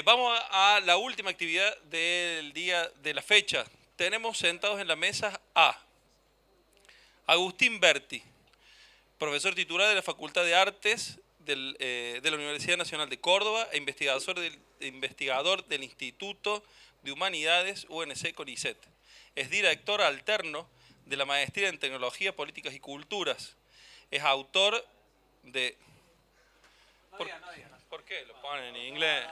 Vamos a la última actividad del día de la fecha. Tenemos sentados en la mesa a Agustín Berti, profesor titular de la Facultad de Artes de la Universidad Nacional de Córdoba e investigador del Instituto de Humanidades UNC CONICET. Es director alterno de la Maestría en Tecnología, Políticas y Culturas. Es autor de... ¿Por qué lo ponen en inglés?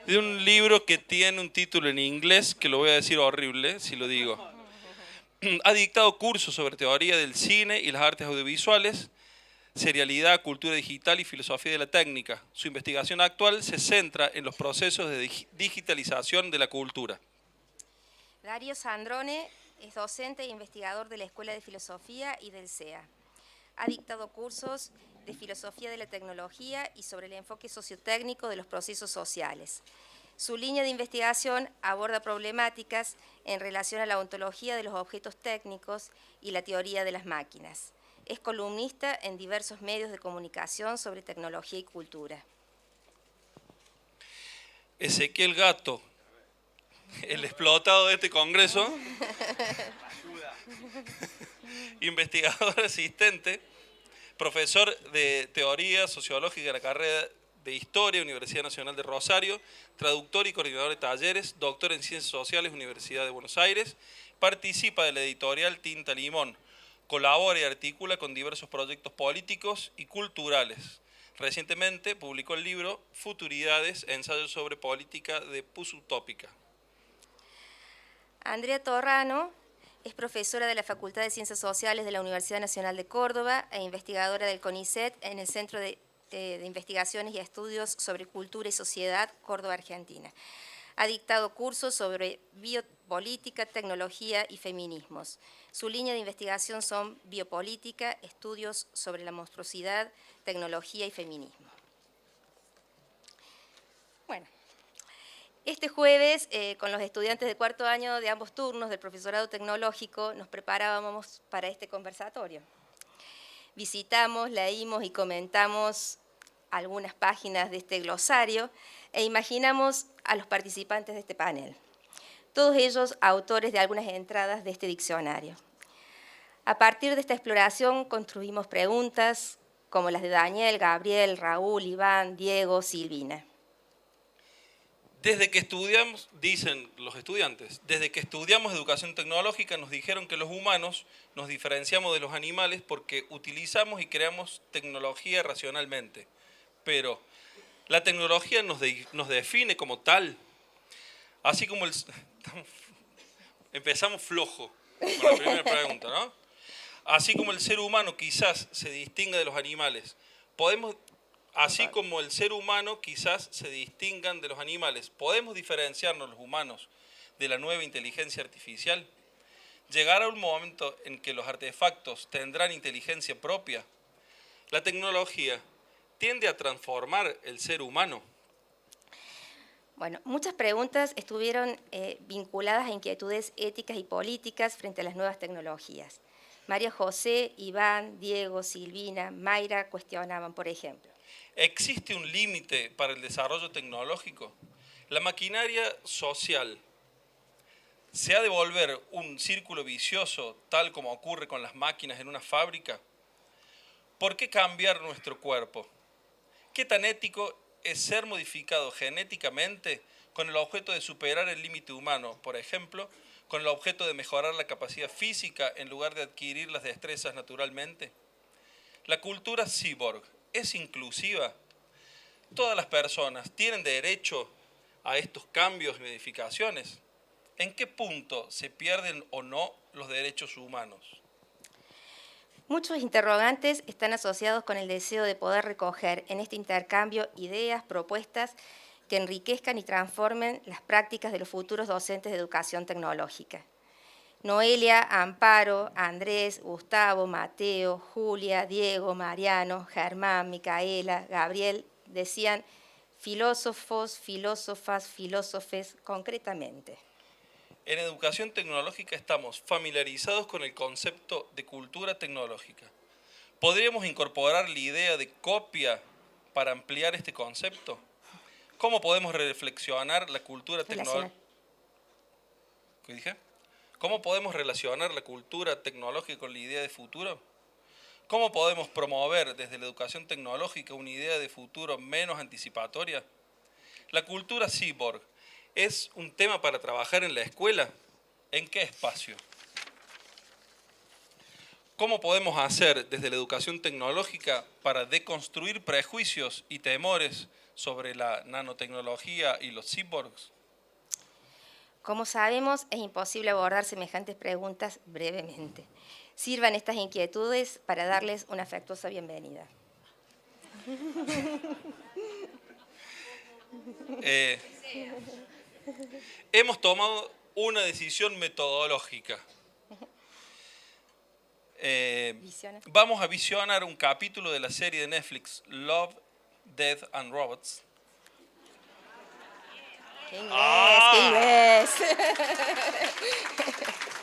De un libro que tiene un título en inglés, que lo voy a decir horrible si lo digo. Ha dictado cursos sobre teoría del cine y las artes audiovisuales, serialidad, cultura digital y filosofía de la técnica. Su investigación actual se centra en los procesos de digitalización de la cultura. Darío Sandrone es docente e investigador de la Escuela de Filosofía y del CEA. Ha dictado cursos de filosofía de la tecnología y sobre el enfoque sociotécnico de los procesos sociales. Su línea de investigación aborda problemáticas en relación a la ontología de los objetos técnicos y la teoría de las máquinas. Es columnista en diversos medios de comunicación sobre tecnología y cultura. Ezequiel Gato, el explotado de este congreso, investigador asistente, profesor de teoría sociológica de la carrera de Historia, Universidad Nacional de Rosario, traductor y coordinador de talleres, doctor en Ciencias Sociales, Universidad de Buenos Aires, participa de la editorial Tinta Limón, colabora y articula con diversos proyectos políticos y culturales. Recientemente publicó el libro Futuridades, ensayos sobre política de posutópica. Andrea Torrano es profesora de la Facultad de Ciencias Sociales de la Universidad Nacional de Córdoba e investigadora del CONICET en el Centro de Investigaciones y Estudios sobre Cultura y Sociedad, Córdoba, Argentina. Ha dictado cursos sobre biopolítica, tecnología y feminismos. Su línea de investigación son biopolítica, estudios sobre la monstruosidad, tecnología y feminismo. Bueno. Este jueves, con los estudiantes de cuarto año de ambos turnos del profesorado tecnológico, nos preparábamos para este conversatorio. Visitamos, leímos y comentamos algunas páginas de este glosario e imaginamos a los participantes de este panel, todos ellos autores de algunas entradas de este diccionario. A partir de esta exploración construimos preguntas como las de Daniel, Gabriel, Raúl, Iván, Diego, Silvina. Desde que estudiamos, dicen los estudiantes, desde que estudiamos educación tecnológica nos dijeron que los humanos nos diferenciamos de los animales porque utilizamos y creamos tecnología racionalmente. Pero la tecnología nos define como tal. Así como empezamos flojo con la primera pregunta, ¿no? Así como el ser humano quizás se distinga de los animales, así como el ser humano quizás se distingan de los animales, ¿podemos diferenciarnos los humanos de la nueva inteligencia artificial? ¿Llegará un momento en que los artefactos tendrán inteligencia propia? ¿La tecnología tiende a transformar el ser humano? Bueno, muchas preguntas estuvieron vinculadas a inquietudes éticas y políticas frente a las nuevas tecnologías. María José, Iván, Diego, Silvina, Mayra cuestionaban, por ejemplo. ¿Existe un límite para el desarrollo tecnológico? ¿La maquinaria social se ha de volver un círculo vicioso tal como ocurre con las máquinas en una fábrica? ¿Por qué cambiar nuestro cuerpo? ¿Qué tan ético es ser modificado genéticamente con el objeto de superar el límite humano, por ejemplo, con el objeto de mejorar la capacidad física en lugar de adquirir las destrezas naturalmente? ¿La cultura cyborg es inclusiva? ¿Todas las personas tienen derecho a estos cambios y modificaciones? ¿En qué punto se pierden o no los derechos humanos? Muchos interrogantes están asociados con el deseo de poder recoger en este intercambio ideas, propuestas que enriquezcan y transformen las prácticas de los futuros docentes de educación tecnológica. Noelia, Amparo, Andrés, Gustavo, Mateo, Julia, Diego, Mariano, Germán, Micaela, Gabriel decían filósofos, filósofas, filósofes concretamente. En educación tecnológica estamos familiarizados con el concepto de cultura tecnológica. ¿Podríamos incorporar la idea de copia para ampliar este concepto? ¿Cómo podemos reflexionar la cultura tecnológica? ¿Qué dije? ¿Cómo podemos relacionar la cultura tecnológica con la idea de futuro? ¿Cómo podemos promover desde la educación tecnológica una idea de futuro menos anticipatoria? ¿La cultura cyborg es un tema para trabajar en la escuela? ¿En qué espacio? ¿Cómo podemos hacer desde la educación tecnológica para deconstruir prejuicios y temores sobre la nanotecnología y los cyborgs? Como sabemos, es imposible abordar semejantes preguntas brevemente. Sirvan estas inquietudes para darles una afectuosa bienvenida. Hemos tomado una decisión metodológica. Vamos a visionar un capítulo de la serie de Netflix Love, Death and Robots. ¡Qué inglés! ¡Qué inglés!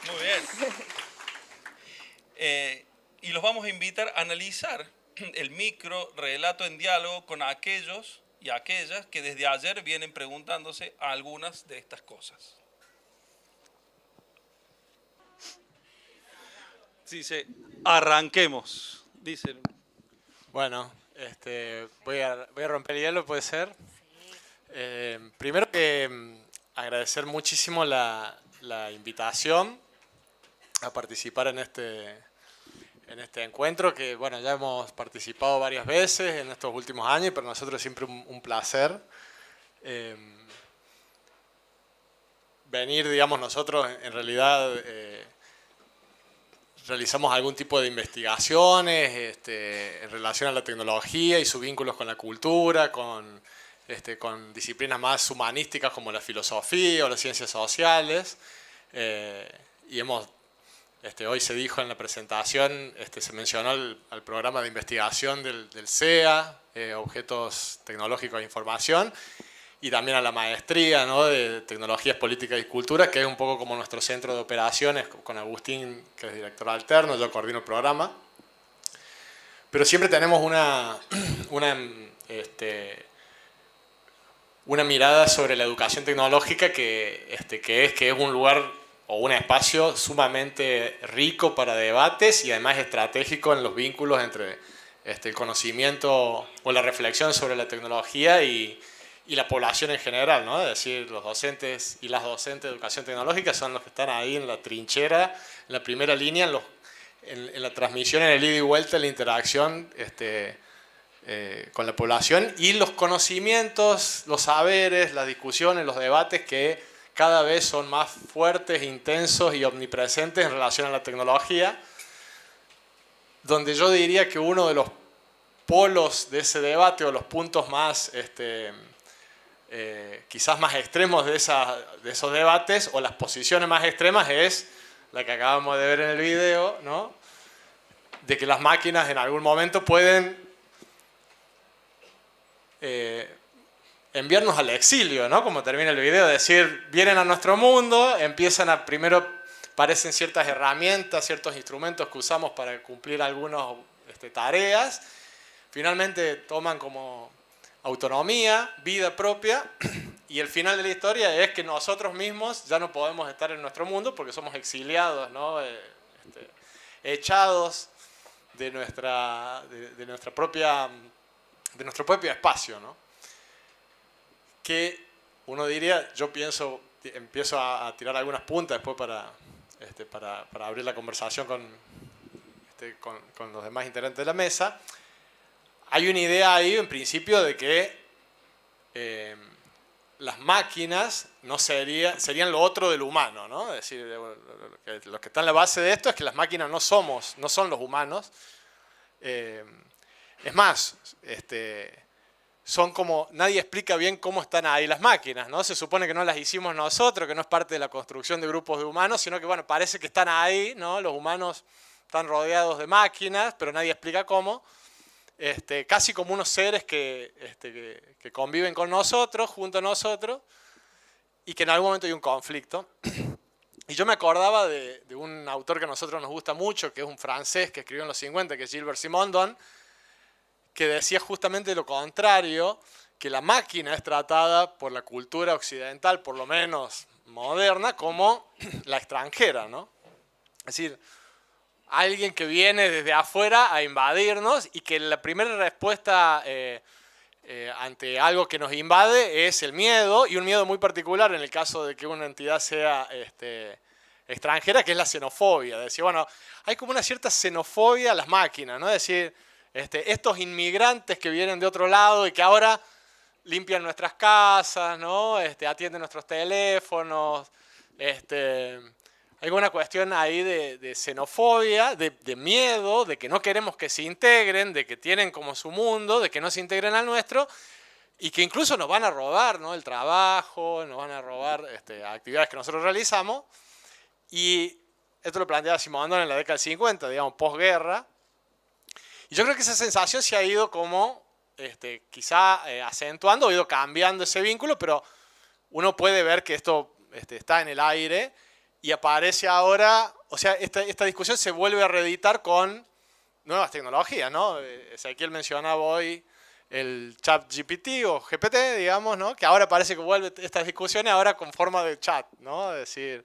Muy bien. Y los vamos a invitar a analizar el micro relato en diálogo con aquellos y aquellas que desde ayer vienen preguntándose algunas de estas cosas. Dice, arranquemos, dicen. Bueno, voy a romper el hielo, ¿puede ser? Primero que agradecer muchísimo la invitación a participar en este encuentro, que bueno, ya hemos participado varias veces en estos últimos años, pero nosotros siempre un placer. Venir, digamos, nosotros en realidad realizamos algún tipo de investigaciones en relación a la tecnología y sus vínculos con la cultura, con disciplinas más humanísticas como la filosofía o las ciencias sociales. Y hoy se dijo en la presentación, se mencionó al programa de investigación del CEA, Objetos Tecnológicos de Información, y también a la maestría, ¿no?, de Tecnologías Políticas y Cultura, que es un poco como nuestro centro de operaciones, con Agustín, que es director alterno, yo coordino el programa. Pero siempre tenemos una mirada sobre la educación tecnológica que es un lugar o un espacio sumamente rico para debates y además estratégico en los vínculos entre el conocimiento o la reflexión sobre la tecnología y la población en general, ¿no? Es decir, los docentes y las docentes de educación tecnológica son los que están ahí en la trinchera, en la primera línea, en la transmisión, en el ida y vuelta, en la interacción con la población, y los conocimientos, los saberes, las discusiones, los debates que cada vez son más fuertes, intensos y omnipresentes en relación a la tecnología, donde yo diría que uno de los polos de ese debate o los puntos más quizás más extremos de esos debates, o las posiciones más extremas, es la que acabamos de ver en el video, ¿no?, de que las máquinas en algún momento pueden enviarnos al exilio, ¿no?, como termina el video, es decir, vienen a nuestro mundo, primero parecen ciertas herramientas, ciertos instrumentos que usamos para cumplir algunas tareas, finalmente toman como autonomía, vida propia, y el final de la historia es que nosotros mismos ya no podemos estar en nuestro mundo porque somos exiliados, ¿no?, echados de nuestro propio espacio, ¿no? Que uno diría, yo empiezo a tirar algunas puntas después para abrir la conversación con los demás integrantes de la mesa. Hay una idea ahí, en principio, de que las máquinas no serían lo otro del humano, ¿no? Es decir, lo que está en la base de esto es que las máquinas no son los humanos. Es más, son como, nadie explica bien cómo están ahí las máquinas, ¿no? Se supone que no las hicimos nosotros, que no es parte de la construcción de grupos de humanos, sino que, bueno, parece que están ahí, ¿no? Los humanos están rodeados de máquinas, pero nadie explica cómo. Casi como unos seres que conviven con nosotros, junto a nosotros, y que en algún momento hay un conflicto. Y yo me acordaba de un autor que a nosotros nos gusta mucho, que es un francés que escribió en los 50, que es Gilbert Simondon, que decía justamente lo contrario, que la máquina es tratada por la cultura occidental, por lo menos moderna, como la extranjera, ¿no? Es decir, alguien que viene desde afuera a invadirnos y que la primera respuesta ante algo que nos invade es el miedo, y un miedo muy particular en el caso de que una entidad sea extranjera, que es la xenofobia. Es decir, bueno, hay como una cierta xenofobia a las máquinas, ¿no? Es decir, estos inmigrantes que vienen de otro lado y que ahora limpian nuestras casas, ¿no? Atienden nuestros teléfonos. Hay una cuestión ahí de xenofobia, de miedo, de que no queremos que se integren, de que tienen como su mundo, de que no se integren al nuestro, y que incluso nos van a robar, ¿no? El trabajo, nos van a robar actividades que nosotros realizamos. Y esto lo planteaba Simondon en la década del 50, digamos, posguerra. Y yo creo que esa sensación se ha ido como, quizá acentuando, ha ido cambiando ese vínculo, pero uno puede ver que esto está en el aire y aparece ahora, o sea, esta discusión se vuelve a reeditar con nuevas tecnologías, ¿no? Ezequiel mencionaba hoy el chat GPT o GPT, digamos, ¿no? Que ahora parece que vuelve estas discusiones ahora con forma de chat, ¿no? Es decir,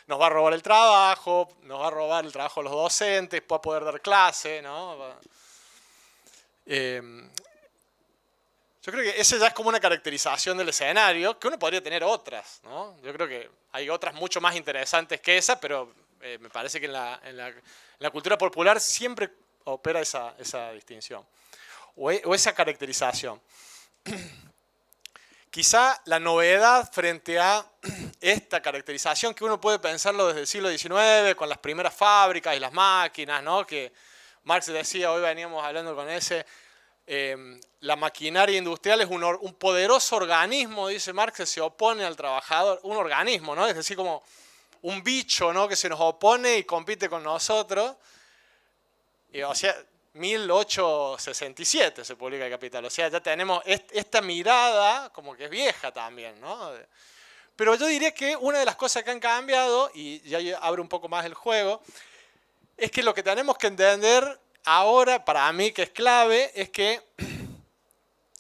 nos va a robar el trabajo, nos va a robar el trabajo a los docentes, va a poder dar clase, ¿no? Yo creo que esa ya es como una caracterización del escenario, que uno podría tener otras, ¿no? Yo creo que hay otras mucho más interesantes que esa, pero me parece que en la cultura popular siempre opera esa distinción, o esa caracterización. Quizá la novedad frente a esta caracterización, que uno puede pensarlo desde el siglo XIX, con las primeras fábricas y las máquinas, ¿no? Que Marx decía, hoy veníamos hablando con ese, la maquinaria industrial es un poderoso organismo, dice Marx, que se opone al trabajador, un organismo, ¿no? Es decir, como un bicho, ¿no? Que se nos opone y compite con nosotros. O sea, 1867 se publica el Capital, o sea, ya tenemos esta mirada como que es vieja también, ¿no? Pero yo diría que una de las cosas que han cambiado, y ya abro un poco más el juego, es que lo que tenemos que entender ahora, para mí que es clave, es que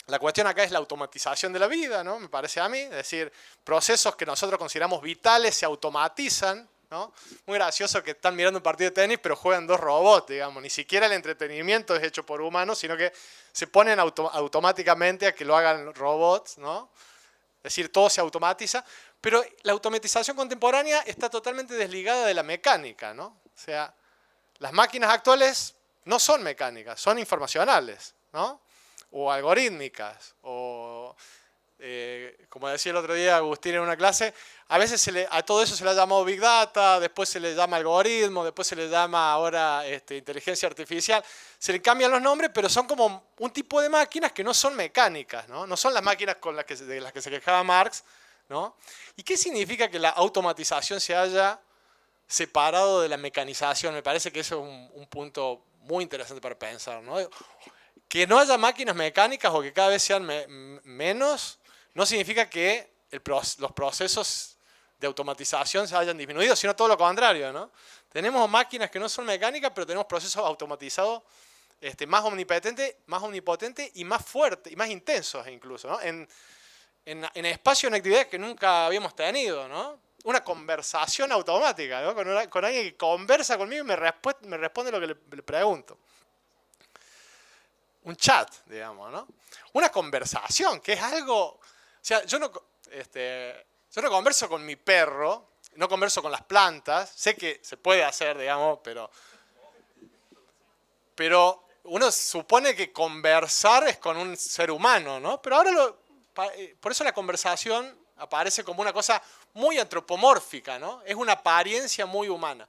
la cuestión acá es la automatización de la vida, ¿no? Me parece a mí, es decir, procesos que nosotros consideramos vitales se automatizan, ¿no? Muy gracioso que están mirando un partido de tenis, pero juegan dos robots, digamos. Ni siquiera el entretenimiento es hecho por humanos, sino que se ponen automáticamente a que lo hagan robots, ¿no? Es decir, todo se automatiza. Pero la automatización contemporánea está totalmente desligada de la mecánica, ¿no? O sea, las máquinas actuales no son mecánicas, son informacionales, ¿no? O algorítmicas, o como decía el otro día Agustín en una clase, a veces a todo eso se le ha llamado Big Data, después se le llama algoritmo, después se le llama ahora inteligencia artificial, se le cambian los nombres, pero son como un tipo de máquinas que no son mecánicas, ¿no? No son las máquinas de las que se quejaba Marx, ¿no? ¿Y qué significa que la automatización se haya separado de la mecanización? Me parece que eso es un punto muy interesante para pensar, ¿no? Que no haya máquinas mecánicas o que cada vez sean menos, no significa que los procesos de automatización se hayan disminuido, sino todo lo contrario, ¿no? Tenemos máquinas que no son mecánicas, pero tenemos procesos automatizados más omnipotentes y más fuertes, y más intensos incluso, ¿no? En espacio, en actividades que nunca habíamos tenido, ¿no? Una conversación automática, ¿no? Con alguien que conversa conmigo y me responde lo que le pregunto. Un chat, digamos, ¿no? Una conversación, que es algo... O sea, yo no converso con mi perro, no converso con las plantas, sé que se puede hacer, digamos, pero uno supone que conversar es con un ser humano, ¿no? Pero ahora, por eso la conversación aparece como una cosa muy antropomórfica, ¿no? Es una apariencia muy humana.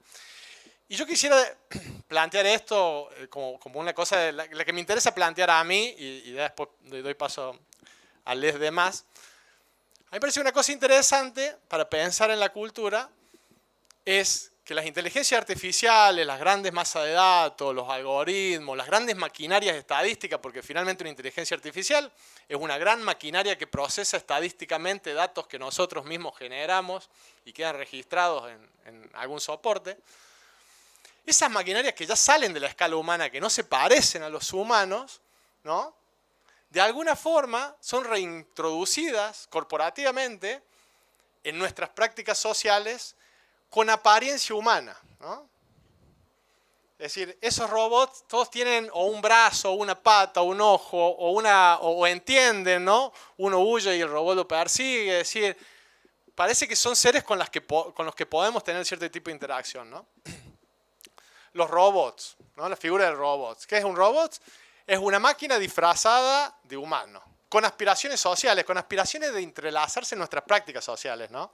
Y yo quisiera plantear esto como una cosa la que me interesa plantear a mí, y después doy paso a les demás. A mí me parece una cosa interesante para pensar en la cultura, es que las inteligencias artificiales, las grandes masas de datos, los algoritmos, las grandes maquinarias estadísticas, porque finalmente una inteligencia artificial es una gran maquinaria que procesa estadísticamente datos que nosotros mismos generamos y quedan registrados en algún soporte. Esas maquinarias que ya salen de la escala humana, que no se parecen a los humanos, ¿no? De alguna forma son reintroducidas corporativamente en nuestras prácticas sociales con apariencia humana, ¿no? Es decir, esos robots todos tienen o un brazo, o una pata, o un ojo, o entienden, ¿no? Uno huye y el robot lo persigue. Es decir, parece que son seres con los que podemos tener cierto tipo de interacción, ¿no? Los robots, ¿no? La figura del robot. ¿Qué es un robot? Es una máquina disfrazada de humano, con aspiraciones sociales, con aspiraciones de entrelazarse en nuestras prácticas sociales, ¿no?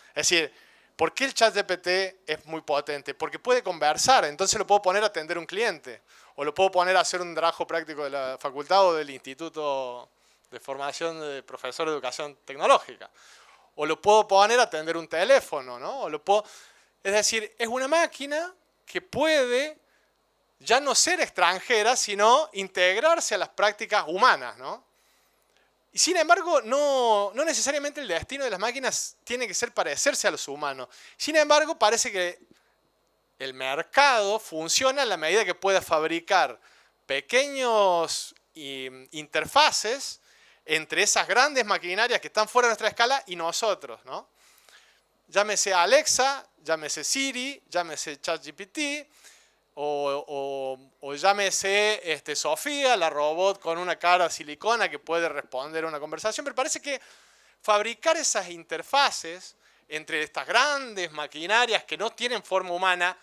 Es decir, ¿por qué el ChatGPT es muy potente? Porque puede conversar, entonces lo puedo poner a atender a un cliente, o lo puedo poner a hacer un trabajo práctico de la facultad o del Instituto de Formación de Profesor de Educación Tecnológica, o lo puedo poner a atender un teléfono, ¿no? Es decir, es una máquina que puede ya no ser extranjera, sino integrarse a las prácticas humanas, ¿no? Y sin embargo, no necesariamente el destino de las máquinas tiene que ser parecerse a los humanos. Sin embargo, parece que el mercado funciona en la medida que pueda fabricar pequeños interfaces entre esas grandes maquinarias que están fuera de nuestra escala y nosotros, ¿no? Llámese Alexa, llámese Siri, llámese ChatGPT, o llámese Sofía, la robot con una cara silicona que puede responder a una conversación. Pero parece que fabricar esas interfaces entre estas grandes maquinarias que no tienen forma humana,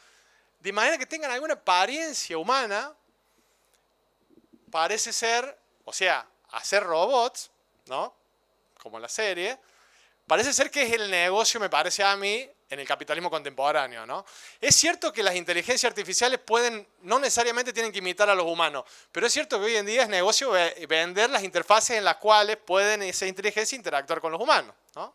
de manera que tengan alguna apariencia humana, parece ser, o sea, hacer robots, ¿no? Como la serie, parece ser que es el negocio, me parece a mí, en el capitalismo contemporáneo, ¿no? Es cierto que las inteligencias artificiales no necesariamente tienen que imitar a los humanos, pero es cierto que hoy en día es negocio vender las interfaces en las cuales pueden esa inteligencia interactuar con los humanos, ¿no?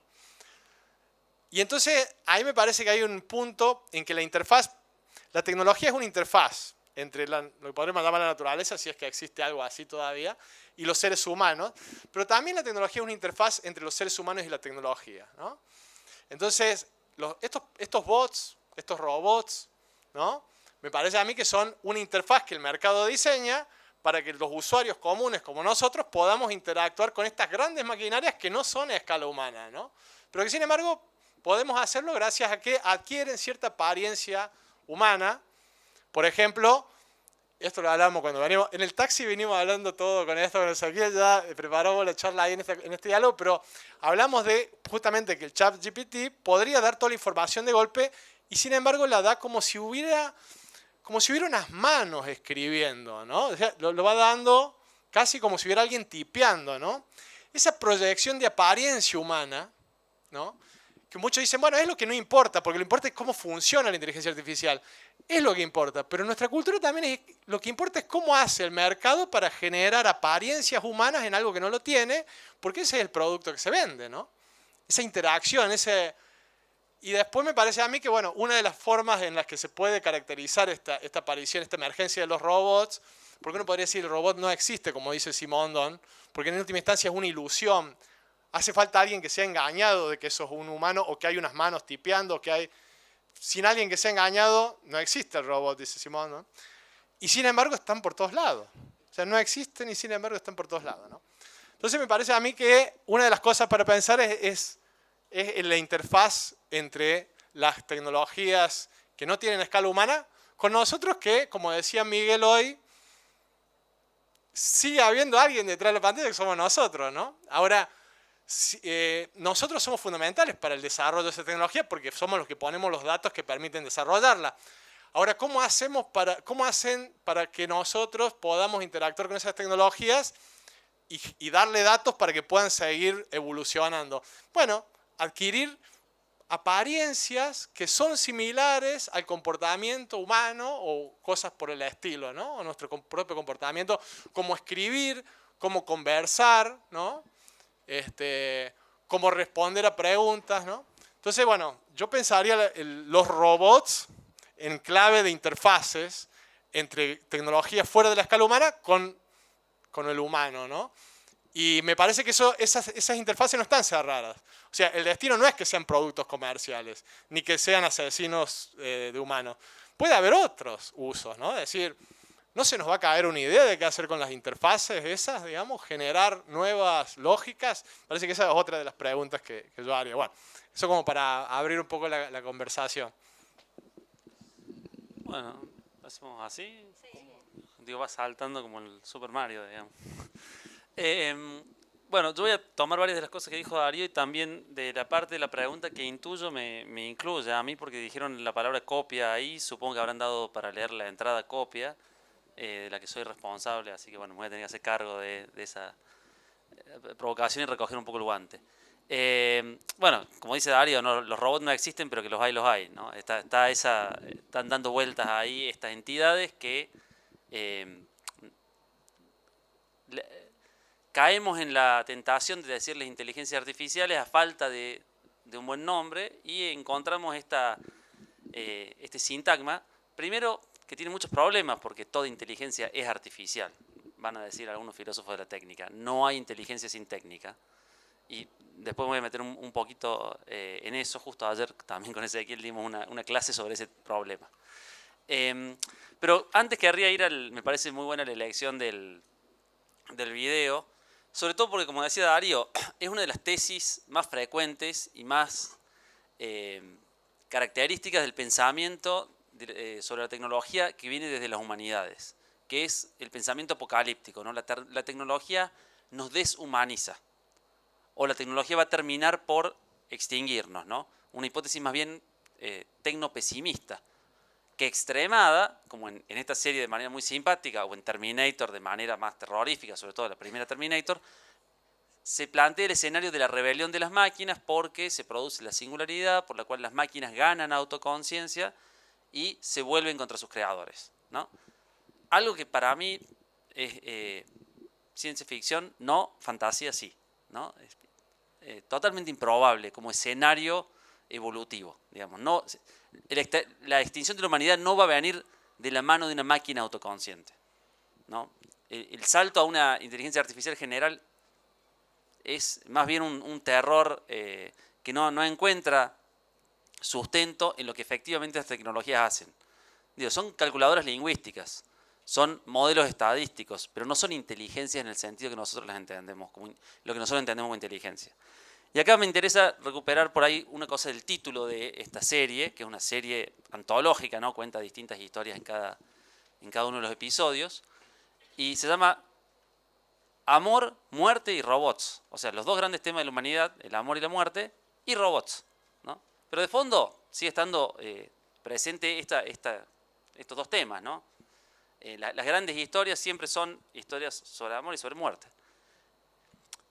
Y entonces ahí me parece que hay un punto en que la tecnología es una interfaz entre lo que podríamos llamar la naturaleza, si es que existe algo así todavía, y los seres humanos, pero también la tecnología es una interfaz entre los seres humanos y la tecnología, ¿no? Entonces, estos bots, estos robots, ¿no? Me parece a mí que son una interfaz que el mercado diseña para que los usuarios comunes como nosotros podamos interactuar con estas grandes maquinarias que no son a escala humana, ¿no? Pero que sin embargo podemos hacerlo gracias a que adquieren cierta apariencia humana. Por ejemplo, esto lo hablamos cuando venimos, en el taxi venimos hablando todo con esto, con aquí ya preparamos la charla ahí en este diálogo, pero hablamos de justamente que el ChatGPT podría dar toda la información de golpe y sin embargo la da como si hubiera unas manos escribiendo, ¿no? O sea, lo va dando casi como si hubiera alguien tipeando, ¿no? Esa proyección de apariencia humana, ¿no? Que muchos dicen, bueno, es lo que no importa, porque lo importante es cómo funciona la inteligencia artificial. Es lo que importa, pero en nuestra cultura también lo que importa es cómo hace el mercado para generar apariencias humanas en algo que no lo tiene, porque ese es el producto que se vende, ¿no? Esa interacción, Y después me parece a mí que, bueno, una de las formas en las que se puede caracterizar esta aparición, esta emergencia de los robots, porque uno podría decir el robot no existe, como dice Simondon, porque en última instancia es una ilusión. Hace falta alguien que sea engañado de que eso es un humano o que hay unas manos tipeando, sin alguien que sea engañado no existe el robot, dice Simondon. Y sin embargo están por todos lados. O sea, no existen y sin embargo están por todos lados, ¿no? Entonces me parece a mí que una de las cosas para pensar es la interfaz entre las tecnologías que no tienen escala humana con nosotros que, como decía Miguel hoy, sigue habiendo alguien detrás de la pantalla que somos nosotros, ¿no? Ahora, nosotros somos fundamentales para el desarrollo de esa tecnología porque somos los que ponemos los datos que permiten desarrollarla. Ahora, ¿cómo hacen para que nosotros podamos interactuar con esas tecnologías y darle datos para que puedan seguir evolucionando? Bueno, adquirir apariencias que son similares al comportamiento humano o cosas por el estilo, ¿no? O nuestro propio comportamiento, como escribir, como conversar, ¿no? Cómo responder a preguntas, ¿no? Entonces, bueno, yo pensaría los robots en clave de interfaces entre tecnologías fuera de la escala humana con el humano, ¿no? Y me parece que esas interfaces no están cerradas. O sea, el destino no es que sean productos comerciales, ni que sean asesinos de humanos. Puede haber otros usos, ¿no? Es decir, ¿no se nos va a caer una idea de qué hacer con las interfaces esas, digamos? Generar nuevas lógicas. Parece que esa es otra de las preguntas que yo haría. Bueno, eso como para abrir un poco la conversación. Bueno, hacemos así. Digo, va saltando como el Super Mario, digamos. Bueno, yo voy a tomar varias de las cosas que dijo Darío y también de la parte de la pregunta que intuyo me incluye a mí porque dijeron la palabra copia ahí, supongo que habrán dado para leer la entrada copia, de la que soy responsable, así que bueno, me voy a tener que hacer cargo de esa provocación y recoger un poco el guante. Bueno, como dice Darío, no, los robots no existen, pero que los hay, ¿no? Están dando vueltas ahí estas entidades que caemos en la tentación de decirles inteligencias artificiales a falta de un buen nombre y encontramos este sintagma, primero que tiene muchos problemas porque toda inteligencia es artificial, van a decir algunos filósofos de la técnica, no hay inteligencia sin técnica. Y después me voy a meter un poquito en eso. Justo ayer también con Ezequiel dimos una clase sobre ese problema. Pero antes querría ir me parece muy buena la elección del video, sobre todo porque, como decía Darío, es una de las tesis más frecuentes y más características del pensamiento sobre la tecnología que viene desde las humanidades, que es el pensamiento apocalíptico, ¿no? La tecnología nos deshumaniza, o la tecnología va a terminar por extinguirnos, ¿no? Una hipótesis más bien tecnopesimista, que extremada, como en esta serie de manera muy simpática, o en Terminator de manera más terrorífica, sobre todo la primera Terminator, se plantea el escenario de la rebelión de las máquinas porque se produce la singularidad por la cual las máquinas ganan autoconciencia y se vuelven contra sus creadores, ¿no? Algo que para mí es ciencia ficción, no, fantasía sí, ¿no? Totalmente improbable como escenario evolutivo, digamos. No, la extinción de la humanidad no va a venir de la mano de una máquina autoconsciente, ¿no? El salto a una inteligencia artificial general es más bien un terror que no encuentra sustento en lo que efectivamente las tecnologías hacen. Digo, son calculadoras lingüísticas, son modelos estadísticos, pero no son inteligencias en el sentido que nosotros las entendemos, lo que nosotros entendemos como inteligencia. Y acá me interesa recuperar por ahí una cosa del título de esta serie, que es una serie antológica, ¿no? Cuenta distintas historias en cada uno de los episodios, y se llama Amor, Muerte y Robots. O sea, los dos grandes temas de la humanidad, el amor y la muerte, y robots, ¿no? Pero de fondo sigue estando presente estos dos temas, ¿no? Las grandes historias siempre son historias sobre amor y sobre muerte.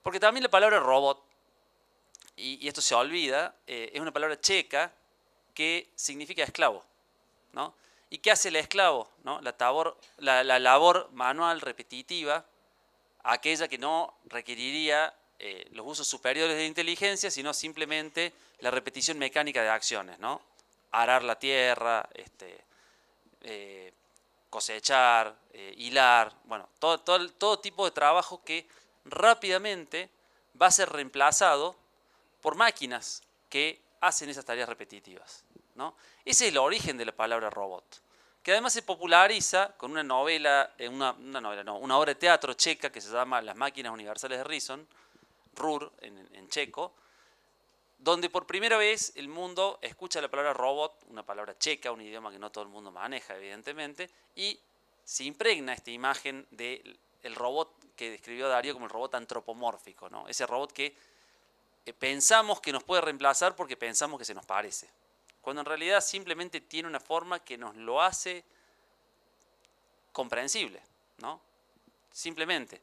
Porque también la palabra robot, y esto se olvida, es una palabra checa que significa esclavo, ¿no? ¿Y qué hace el esclavo, ¿no? La labor manual repetitiva, aquella que no requeriría los usos superiores de inteligencia, sino simplemente la repetición mecánica de acciones, ¿no? Arar la tierra, cosechar, hilar, bueno, todo tipo de trabajo que rápidamente va a ser reemplazado por máquinas que hacen esas tareas repetitivas, ¿no? Ese es el origen de la palabra robot, que además se populariza con una novela, una obra de teatro checa que se llama Las máquinas universales de Reason, RUR en checo, donde por primera vez el mundo escucha la palabra robot, una palabra checa, un idioma que no todo el mundo maneja evidentemente, y se impregna esta imagen del robot que describió Darío como el robot antropomórfico, ¿no? Ese robot que pensamos que nos puede reemplazar porque pensamos que se nos parece, cuando en realidad simplemente tiene una forma que nos lo hace comprensible, ¿no? Simplemente.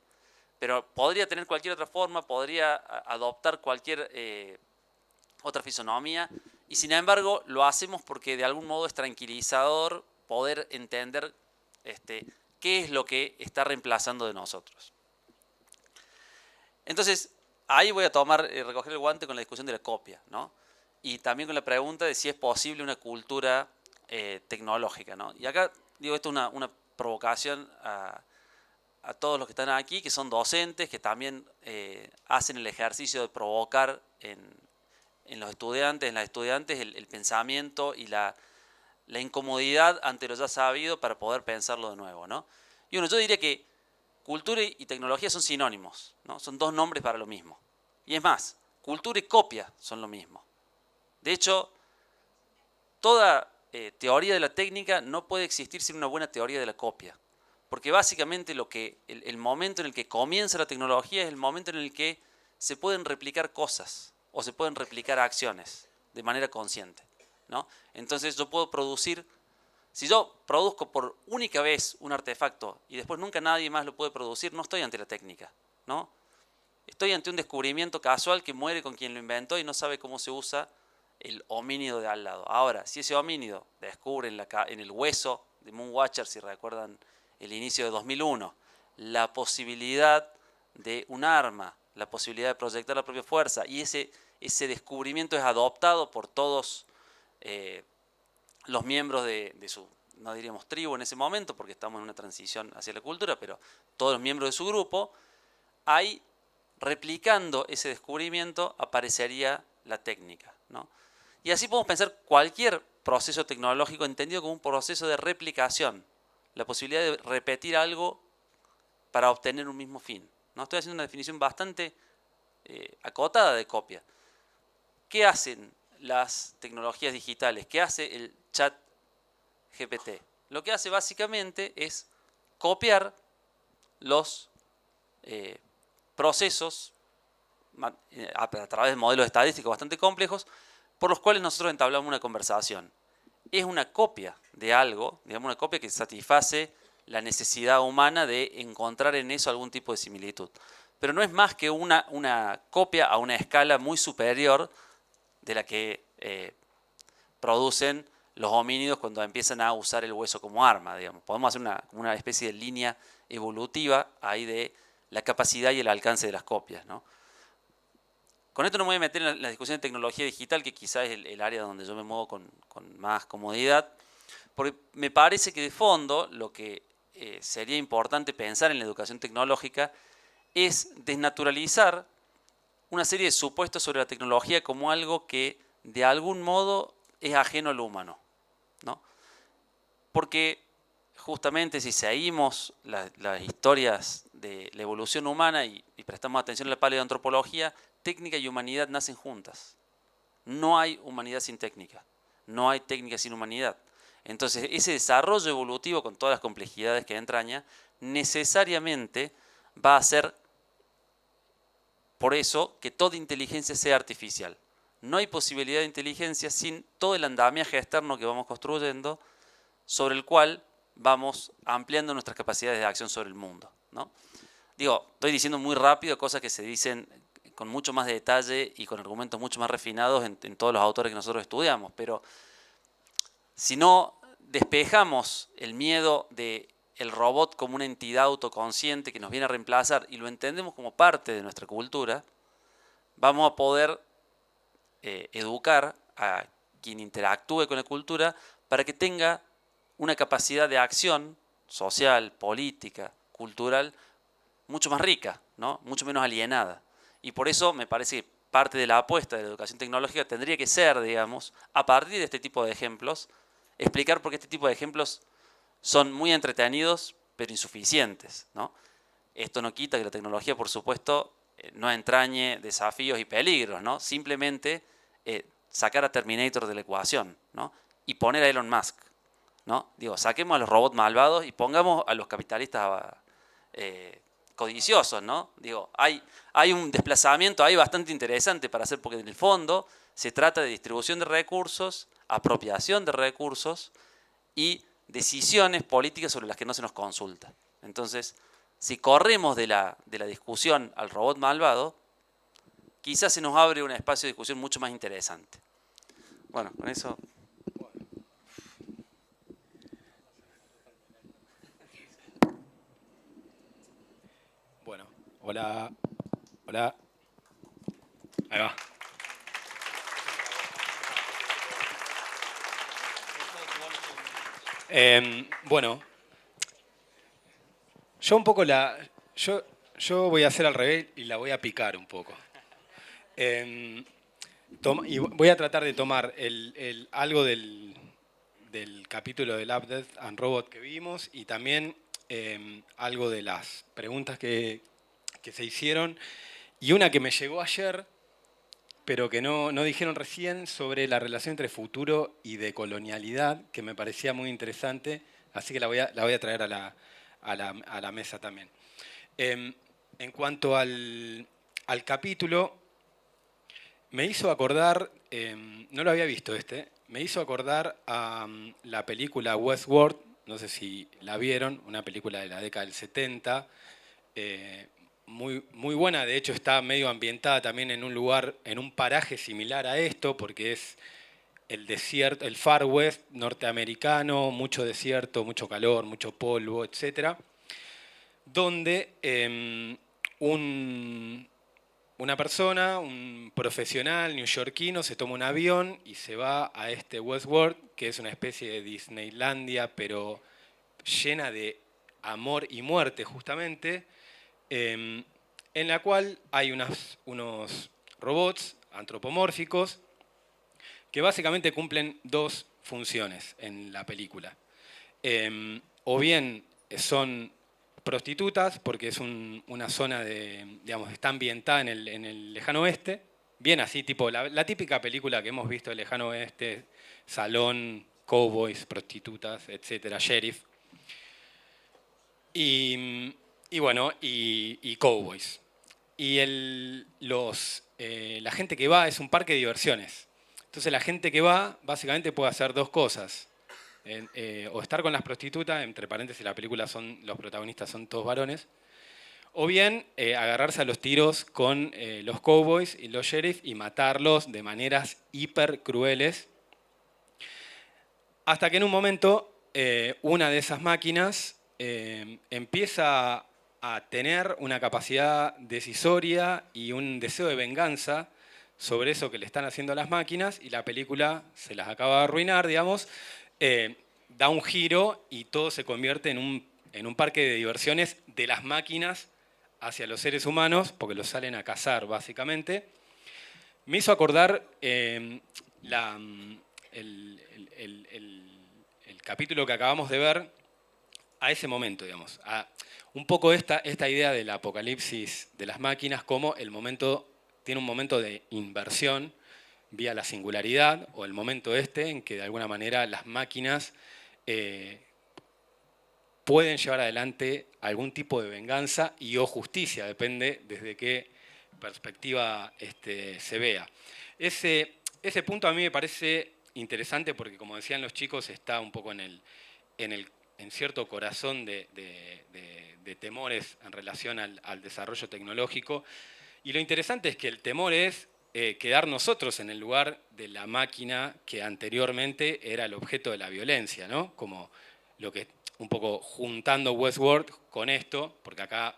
Pero podría tener cualquier otra forma, podría adoptar cualquier otra fisonomía, y sin embargo lo hacemos porque de algún modo es tranquilizador poder entender qué es lo que está reemplazando de nosotros. Entonces, ahí voy a recoger el guante con la discusión de la copia, ¿no? Y también con la pregunta de si es posible una cultura tecnológica, ¿no? Y acá digo, esto es una provocación a todos los que están aquí, que son docentes, que también hacen el ejercicio de provocar en los estudiantes, en las estudiantes, el pensamiento y la incomodidad ante lo ya sabido para poder pensarlo de nuevo, ¿no? Y bueno, yo diría que cultura y tecnología son sinónimos, ¿no? Son dos nombres para lo mismo. Y es más, cultura y copia son lo mismo. De hecho, toda teoría de la técnica no puede existir sin una buena teoría de la copia. Porque básicamente el momento en el que comienza la tecnología es el momento en el que se pueden replicar cosas o se pueden replicar acciones de manera consciente, ¿no? Entonces yo puedo producir, si yo produzco por única vez un artefacto y después nunca nadie más lo puede producir, no estoy ante la técnica, ¿no? Estoy ante un descubrimiento casual que muere con quien lo inventó y no sabe cómo se usa el homínido de al lado. Ahora, si ese homínido descubre en el hueso de Moonwatcher, si recuerdan el inicio de 2001, la posibilidad de un arma, la posibilidad de proyectar la propia fuerza, y ese descubrimiento es adoptado por todos los miembros de su, no diríamos tribu en ese momento, porque estamos en una transición hacia la cultura, pero todos los miembros de su grupo, ahí, replicando ese descubrimiento, aparecería la técnica, ¿no? Y así podemos pensar cualquier proceso tecnológico entendido como un proceso de replicación, la posibilidad de repetir algo para obtener un mismo fin, ¿no? Estoy haciendo una definición bastante acotada de copia. ¿Qué hacen las tecnologías digitales? ¿Qué hace el chat GPT? Lo que hace básicamente es copiar los procesos a través de modelos estadísticos bastante complejos por los cuales nosotros entablamos una conversación. Es una copia de algo, digamos una copia que satisface la necesidad humana de encontrar en eso algún tipo de similitud. Pero no es más que una copia a una escala muy superior de la que producen los homínidos cuando empiezan a usar el hueso como arma, digamos. Podemos hacer una especie de línea evolutiva ahí de la capacidad y el alcance de las copias, ¿no? Con esto no me voy a meter en la discusión de tecnología digital, que quizás es el área donde yo me muevo con más comodidad, porque me parece que de fondo lo que sería importante pensar en la educación tecnológica es desnaturalizar una serie de supuestos sobre la tecnología como algo que de algún modo es ajeno a lo humano, ¿no? Porque justamente si seguimos las historias de la evolución humana y prestamos atención a la paleoantropología, técnica y humanidad nacen juntas. No hay humanidad sin técnica, no hay técnica sin humanidad. Entonces ese desarrollo evolutivo con todas las complejidades que entraña necesariamente va a hacer por eso que toda inteligencia sea artificial. No hay posibilidad de inteligencia sin todo el andamiaje externo que vamos construyendo, sobre el cual vamos ampliando nuestras capacidades de acción sobre el mundo, ¿no? Digo, estoy diciendo muy rápido cosas que se dicen con mucho más detalle y con argumentos mucho más refinados en todos los autores que nosotros estudiamos, pero si no despejamos el miedo del robot como una entidad autoconsciente que nos viene a reemplazar y lo entendemos como parte de nuestra cultura, vamos a poder educar a quien interactúe con la cultura para que tenga una capacidad de acción social, política, cultural, mucho más rica, ¿no? Mucho menos alienada. Y por eso me parece que parte de la apuesta de la educación tecnológica tendría que ser, digamos, a partir de este tipo de ejemplos, explicar por qué este tipo de ejemplos son muy entretenidos, pero insuficientes, ¿no? Esto no quita que la tecnología, por supuesto, no entrañe desafíos y peligros, ¿no? Simplemente sacar a Terminator de la ecuación, ¿no? Y poner a Elon Musk, ¿no? Digo, saquemos a los robots malvados y pongamos a los capitalistas codiciosos, ¿no? Digo, hay un desplazamiento ahí bastante interesante para hacer, porque en el fondo se trata de distribución de recursos, apropiación de recursos y decisiones políticas sobre las que no se nos consulta. Entonces, si corremos de la discusión al robot malvado, quizás se nos abre un espacio de discusión mucho más interesante. Bueno, con eso... Bueno, hola, hola, ahí va. Bueno, yo un poco yo voy a hacer al revés y la voy a picar un poco. Y voy a tratar de tomar algo del capítulo de Love, Death and Robot que vimos y también algo de las preguntas que se hicieron y una que me llegó ayer, pero que no dijeron recién, sobre la relación entre futuro y decolonialidad, que me parecía muy interesante, así que la voy a traer a la mesa también. En cuanto al capítulo, me hizo acordar, no lo había visto me hizo acordar a la película Westworld, no sé si la vieron, una película de la década del 70, muy, muy buena, de hecho está medio ambientada también en un lugar, en un paraje similar a esto, porque es el desierto, el Far West norteamericano, mucho desierto, mucho calor, mucho polvo, etc. Donde una persona, un profesional neoyorquino, se toma un avión y se va a este Westworld, que es una especie de Disneylandia, pero llena de amor y muerte justamente, en la cual hay unos robots antropomórficos que básicamente cumplen dos funciones en la película. O bien son prostitutas, porque es una zona digamos, está ambientada en el lejano oeste, bien así, tipo la típica película que hemos visto del lejano oeste, salón, cowboys, prostitutas, etcétera, sheriff. Y bueno, y cowboys. Y la gente que va es un parque de diversiones. Entonces la gente que va básicamente puede hacer dos cosas. O estar con las prostitutas, entre paréntesis la película los protagonistas son todos varones, o bien agarrarse a los tiros con los cowboys y los sheriff y matarlos de maneras hiper crueles, hasta que en un momento una de esas máquinas empieza a tener una capacidad decisoria y un deseo de venganza sobre eso que le están haciendo a las máquinas, y la película se las acaba de arruinar, digamos, da un giro y todo se convierte en un parque de diversiones de las máquinas hacia los seres humanos, porque los salen a cazar básicamente. Me hizo acordar el capítulo que acabamos de ver a ese momento, digamos, a un poco esta idea del apocalipsis de las máquinas, como tiene un momento de inversión vía la singularidad, o el momento en que de alguna manera las máquinas pueden llevar adelante algún tipo de venganza y o justicia, depende desde qué perspectiva se vea. Ese punto a mí me parece interesante porque, como decían los chicos, está un poco en cierto corazón de temores en relación al desarrollo tecnológico. Y lo interesante es que el temor es quedar nosotros en el lugar de la máquina que anteriormente era el objeto de la violencia, ¿no? Como lo que, un poco juntando Westworld con esto, porque acá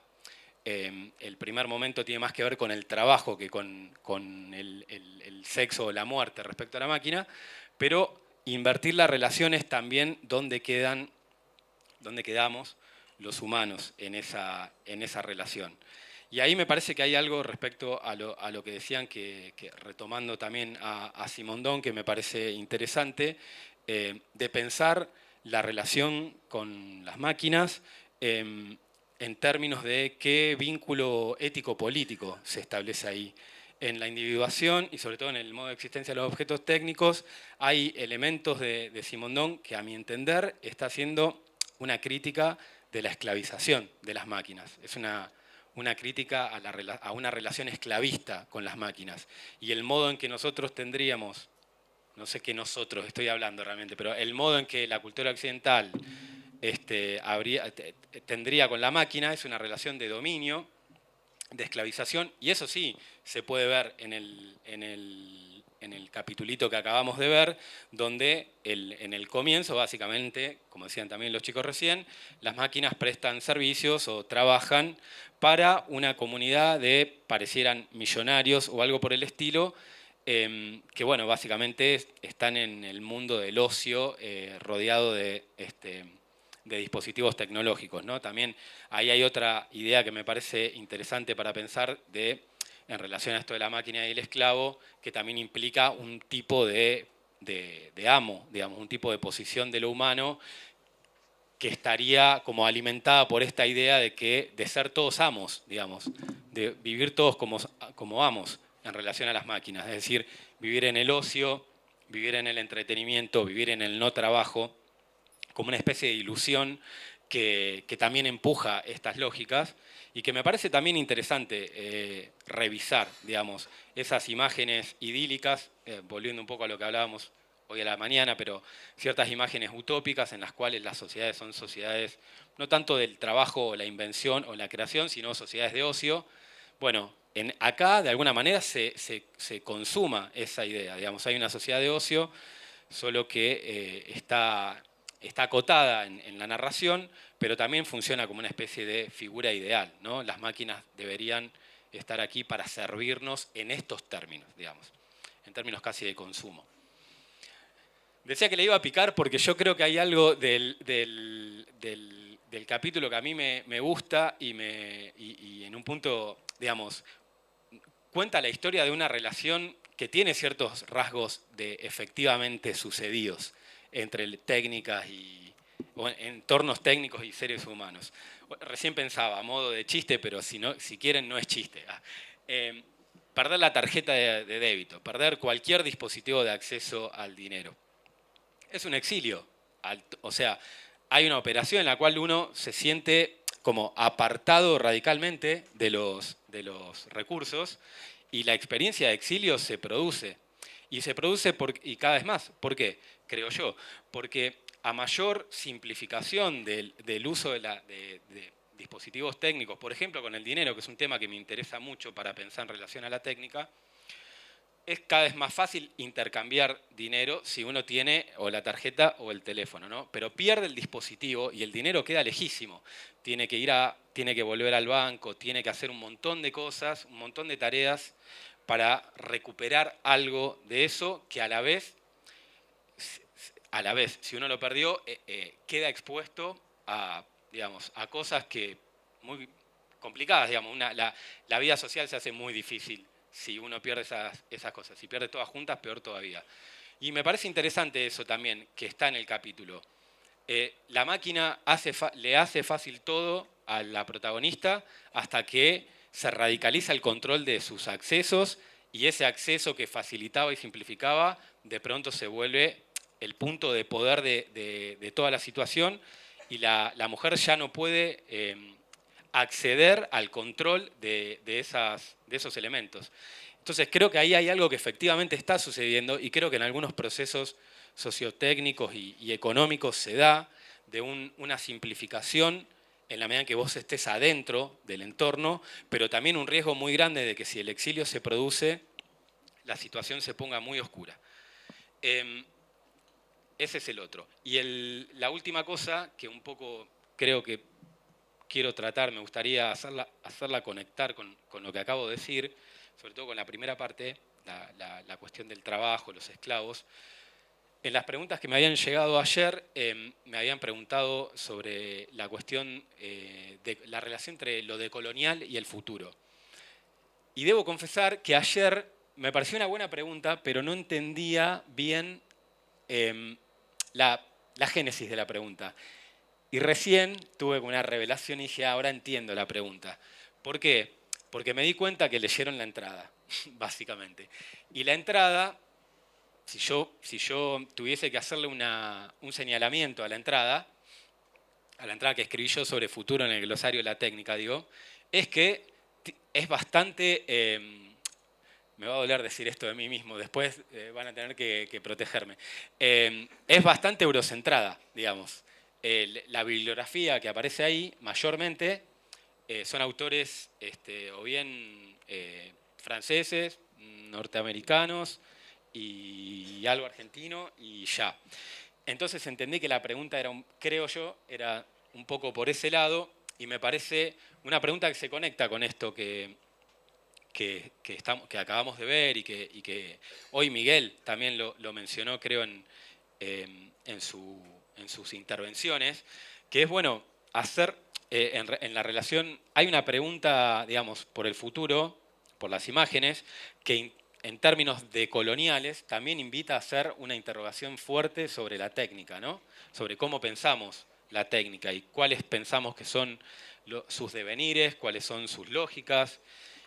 el primer momento tiene más que ver con el trabajo que con el sexo o la muerte respecto a la máquina, pero invertir las relaciones también donde quedamos los humanos en esa relación. Y ahí me parece que hay algo respecto a lo que decían, que retomando también a Simondon, que me parece interesante, de pensar la relación con las máquinas en términos de qué vínculo ético-político se establece ahí. En la individuación y sobre todo en el modo de existencia de los objetos técnicos hay elementos de Simondon que, a mi entender, está haciendo una crítica de la esclavización de las máquinas. Es una crítica a una relación esclavista con las máquinas. Y el modo en que nosotros tendríamos, no sé qué nosotros estoy hablando realmente, pero el modo en que la cultura occidental tendría con la máquina es una relación de dominio, de esclavización, y eso sí se puede ver en el capitulito que acabamos de ver, donde en el comienzo, básicamente, como decían también los chicos recién, las máquinas prestan servicios o trabajan para una comunidad de, parecieran millonarios o algo por el estilo, que bueno, básicamente están en el mundo del ocio, rodeado de dispositivos tecnológicos, ¿no? También ahí hay otra idea que me parece interesante para pensar en relación a esto de la máquina y el esclavo, que también implica un tipo de amo, digamos, un tipo de posición de lo humano que estaría como alimentada por esta idea de ser todos amos, digamos, de vivir todos como amos en relación a las máquinas, es decir, vivir en el ocio, vivir en el entretenimiento, vivir en el no trabajo, como una especie de ilusión que también empuja estas lógicas y que me parece también interesante revisar, digamos, esas imágenes idílicas, volviendo un poco a lo que hablábamos hoy a la mañana, pero ciertas imágenes utópicas en las cuales las sociedades son sociedades no tanto del trabajo o la invención o la creación, sino sociedades de ocio. Bueno, acá de alguna manera se consuma esa idea, digamos, hay una sociedad de ocio, solo que está acotada en la narración, pero también funciona como una especie de figura ideal, ¿no? Las máquinas deberían estar aquí para servirnos en estos términos, digamos, en términos casi de consumo. Decía que le iba a picar porque yo creo que hay algo del capítulo que a mí me gusta y en un punto, digamos, cuenta la historia de una relación que tiene ciertos rasgos de efectivamente sucedidos entre técnicas o entornos técnicos y seres humanos. Recién pensaba, a modo de chiste, pero si quieren no es chiste. Perder la tarjeta de débito, perder cualquier dispositivo de acceso al dinero. Es un exilio. O sea, hay una operación en la cual uno se siente como apartado radicalmente de los recursos y la experiencia de exilio se produce. Y se produce y cada vez más. ¿Por qué? Creo yo. Porque a mayor simplificación del uso de dispositivos técnicos, por ejemplo con el dinero, que es un tema que me interesa mucho para pensar en relación a la técnica, es cada vez más fácil intercambiar dinero si uno tiene o la tarjeta o el teléfono, ¿no? Pero pierde el dispositivo y el dinero queda lejísimo. Tiene que volver al banco, tiene que hacer un montón de cosas, un montón de tareas para recuperar algo de eso que a la vez, si uno lo perdió, queda expuesto a cosas muy complicadas. Digamos, la vida social se hace muy difícil si uno pierde esas cosas. Si pierde todas juntas, peor todavía. Y me parece interesante eso también, que está en el capítulo. La máquina le hace fácil todo a la protagonista hasta que se radicaliza el control de sus accesos y ese acceso que facilitaba y simplificaba de pronto se vuelve el punto de poder de toda la situación y la mujer ya no puede acceder al control de esos elementos. Entonces creo que ahí hay algo que efectivamente está sucediendo y creo que en algunos procesos sociotécnicos y económicos se da de una simplificación en la medida en que vos estés adentro del entorno, pero también un riesgo muy grande de que si el exilio se produce, la situación se ponga muy oscura. Ese es el otro. Y la última cosa que un poco creo que quiero tratar, me gustaría hacerla conectar con lo que acabo de decir, sobre todo con la primera parte, la cuestión del trabajo, los esclavos. En las preguntas que me habían llegado ayer, me habían preguntado sobre la cuestión de la relación entre lo decolonial y el futuro. Y debo confesar que ayer me pareció una buena pregunta, pero no entendía bien la génesis de la pregunta. Y recién tuve una revelación y dije, ahora entiendo la pregunta. ¿Por qué? Porque me di cuenta que leyeron la entrada, básicamente. Y la entrada, si yo tuviese que hacerle un señalamiento a la entrada que escribí yo sobre futuro en el glosario de la técnica, es que es bastante... me va a doler decir esto de mí mismo, después van a tener que protegerme. Es bastante eurocentrada, digamos. La bibliografía que aparece ahí, mayormente, son autores o bien franceses, norteamericanos y algo argentino y ya. Entonces entendí que la pregunta creo yo, era un poco por ese lado y me parece una pregunta que se conecta con esto que acabamos de ver y que hoy Miguel también lo mencionó, creo, en sus intervenciones, que es, bueno, hacer en la relación, hay una pregunta, digamos, por el futuro, por las imágenes, que en términos decoloniales también invita a hacer una interrogación fuerte sobre la técnica, ¿no? Sobre cómo pensamos la técnica y cuáles pensamos que son sus devenires, cuáles son sus lógicas.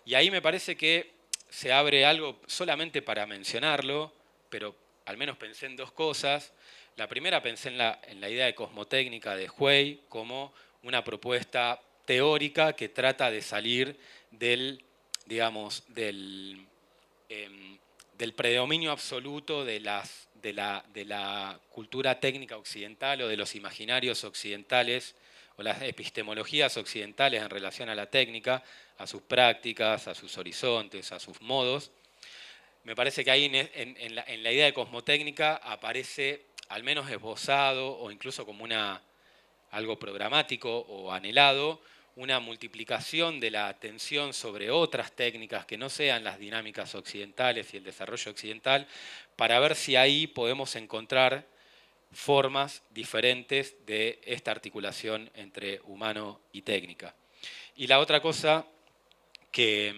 Y ahí me parece que se abre algo solamente para mencionarlo, pero al menos pensé en dos cosas. La primera, pensé en la idea de cosmotécnica de Hui como una propuesta teórica que trata de salir del, digamos, del predominio absoluto de la cultura técnica occidental o de los imaginarios occidentales o las epistemologías occidentales en relación a la técnica, a sus prácticas, a sus horizontes, a sus modos. Me parece que ahí en la idea de cosmotécnica aparece, al menos esbozado o incluso como algo programático o anhelado, una multiplicación de la atención sobre otras técnicas que no sean las dinámicas occidentales y el desarrollo occidental, para ver si ahí podemos encontrar formas diferentes de esta articulación entre humano y técnica. Y la otra cosa que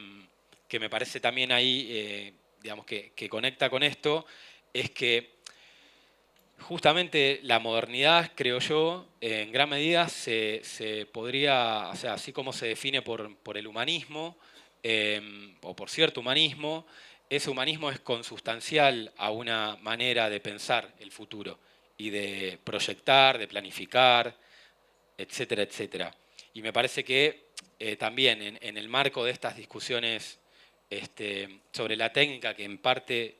me parece también ahí, digamos, que conecta con esto, es que justamente la modernidad, creo yo, en gran medida se podría, o sea, así como se define por el humanismo, o por cierto humanismo, ese humanismo es consustancial a una manera de pensar el futuro y de proyectar, de planificar, etcétera, etcétera. Y me parece que también en el marco de estas discusiones sobre la técnica, que en parte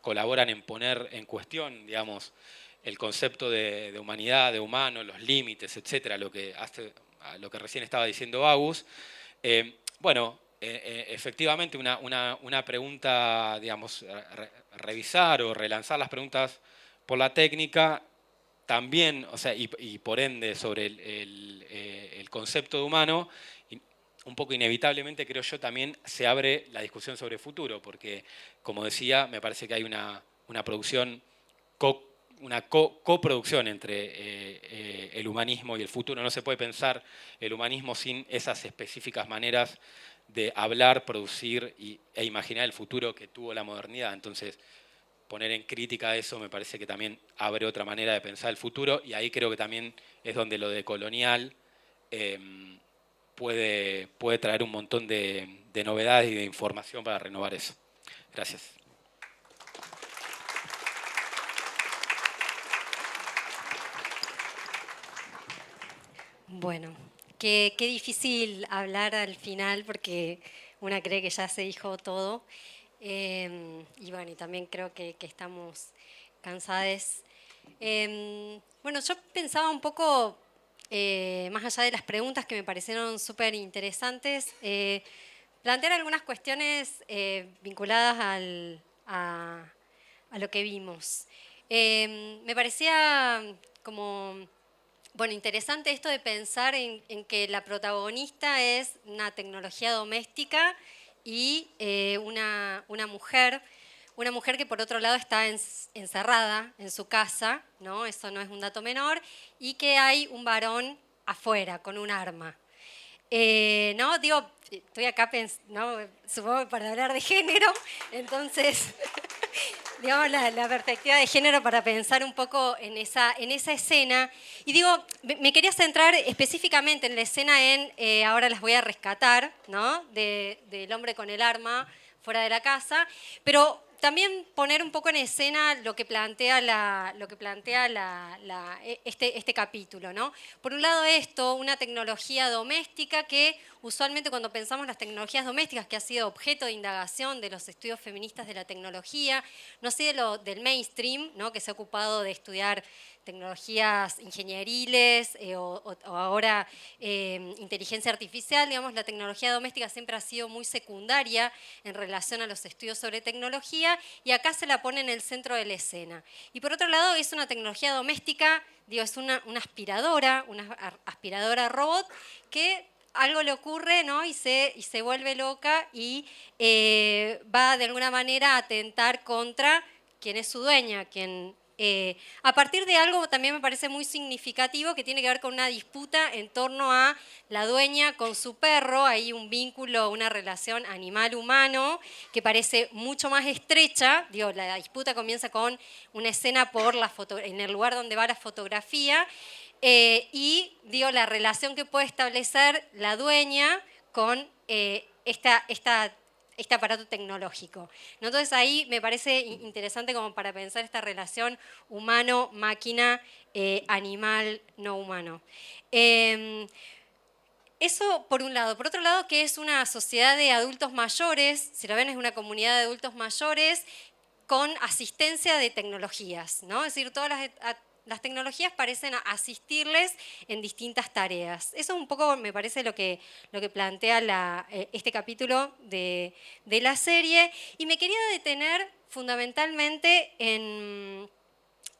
colaboran en poner en cuestión, digamos, el concepto de humanidad, de humano, los límites, etcétera, a lo que recién estaba diciendo Agus. Bueno, efectivamente una pregunta, digamos, revisar o relanzar las preguntas por la técnica también, o sea, y por ende sobre el concepto de humano, un poco inevitablemente, creo yo, también se abre la discusión sobre el futuro, porque, como decía, me parece que hay una producción, una coproducción entre el humanismo y el futuro. No se puede pensar el humanismo sin esas específicas maneras de hablar, producir e imaginar el futuro que tuvo la modernidad. Entonces, poner en crítica eso me parece que también abre otra manera de pensar el futuro, y ahí creo que también es donde lo decolonial puede traer un montón de novedades y de información para renovar eso. Gracias. Bueno, qué difícil hablar al final porque una cree que ya se dijo todo. Y bueno, y también creo que estamos cansadas. Bueno, yo pensaba un poco, más allá de las preguntas que me parecieron súper interesantes, plantear algunas cuestiones vinculadas a lo que vimos. Me parecía como, bueno, interesante esto de pensar en que la protagonista es una tecnología doméstica y una mujer que por otro lado está encerrada en su casa, ¿no? Eso no es un dato menor, y que hay un varón afuera con un arma. No, digo, estoy acá, ¿no? Supongo que para hablar de género, entonces, digamos, la perspectiva de género para pensar un poco en esa escena. Y digo, me quería centrar específicamente en la escena ahora las voy a rescatar, ¿no? Del hombre con el arma fuera de la casa, pero también poner un poco en escena lo que plantea este capítulo, ¿no? Por un lado esto, una tecnología doméstica que usualmente cuando pensamos en las tecnologías domésticas, que ha sido objeto de indagación de los estudios feministas de la tecnología, no sé del mainstream, ¿no? Que se ha ocupado de estudiar tecnologías ingenieriles o ahora inteligencia artificial, digamos, la tecnología doméstica siempre ha sido muy secundaria en relación a los estudios sobre tecnología, y acá se la pone en el centro de la escena. Y por otro lado es una tecnología doméstica, digo, es una aspiradora robot que algo le ocurre, ¿no? y se vuelve loca y va de alguna manera a atentar contra quien es su dueña, a partir de algo también me parece muy significativo que tiene que ver con una disputa en torno a la dueña con su perro. Hay un vínculo, una relación animal-humano que parece mucho más estrecha. Digo, la disputa comienza con una escena en el lugar donde va la fotografía, y digo, la relación que puede establecer la dueña con este aparato tecnológico, ¿no? Entonces ahí me parece interesante como para pensar esta relación humano-máquina, animal, no humano. Eso por un lado. Por otro lado, que es una sociedad de adultos mayores, si lo ven es una comunidad de adultos mayores con asistencia de tecnologías, ¿no? Es decir, todas las tecnologías parecen asistirles en distintas tareas. Eso es un poco, me parece, lo que plantea este capítulo de la serie. Y me quería detener fundamentalmente en,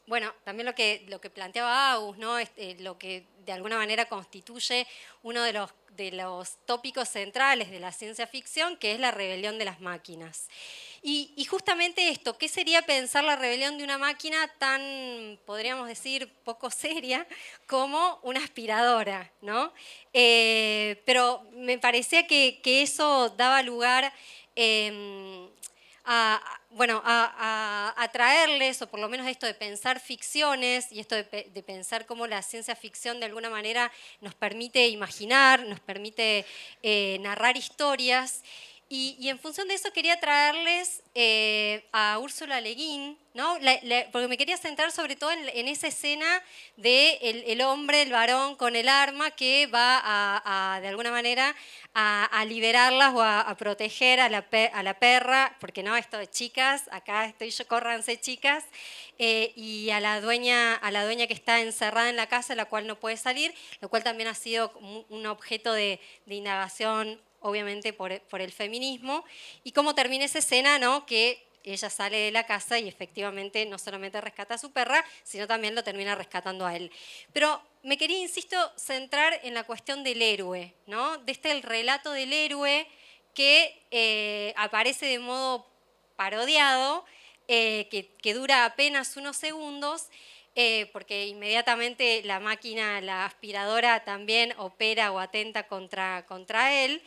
bueno, también lo que planteaba Agus, ¿no? Lo que de alguna manera constituye uno de los tópicos centrales de la ciencia ficción, que es la rebelión de las máquinas. Y justamente esto, ¿qué sería pensar la rebelión de una máquina tan, podríamos decir, poco seria como una aspiradora, ¿no? Pero me parecía que eso daba lugar a traerles, o por lo menos esto de pensar ficciones y esto de pensar cómo la ciencia ficción de alguna manera nos permite imaginar, nos permite narrar historias. Y en función de eso quería traerles a Úrsula Le Guin, ¿no? Porque me quería centrar sobre todo en esa escena de el hombre, el varón con el arma que va de alguna manera a liberarlas o a proteger a la perra, porque no, esto de chicas, acá estoy yo, córranse chicas, y a la dueña que está encerrada en la casa, la cual no puede salir, lo cual también ha sido un objeto de indagación, obviamente por el feminismo, y cómo termina esa escena, ¿no? Que ella sale de la casa y efectivamente no solamente rescata a su perra, sino también lo termina rescatando a él. Pero me quería, insisto, centrar en la cuestión del héroe, ¿no? El relato del héroe que aparece de modo parodiado, que dura apenas unos segundos, porque inmediatamente la máquina, la aspiradora, también opera o atenta contra él.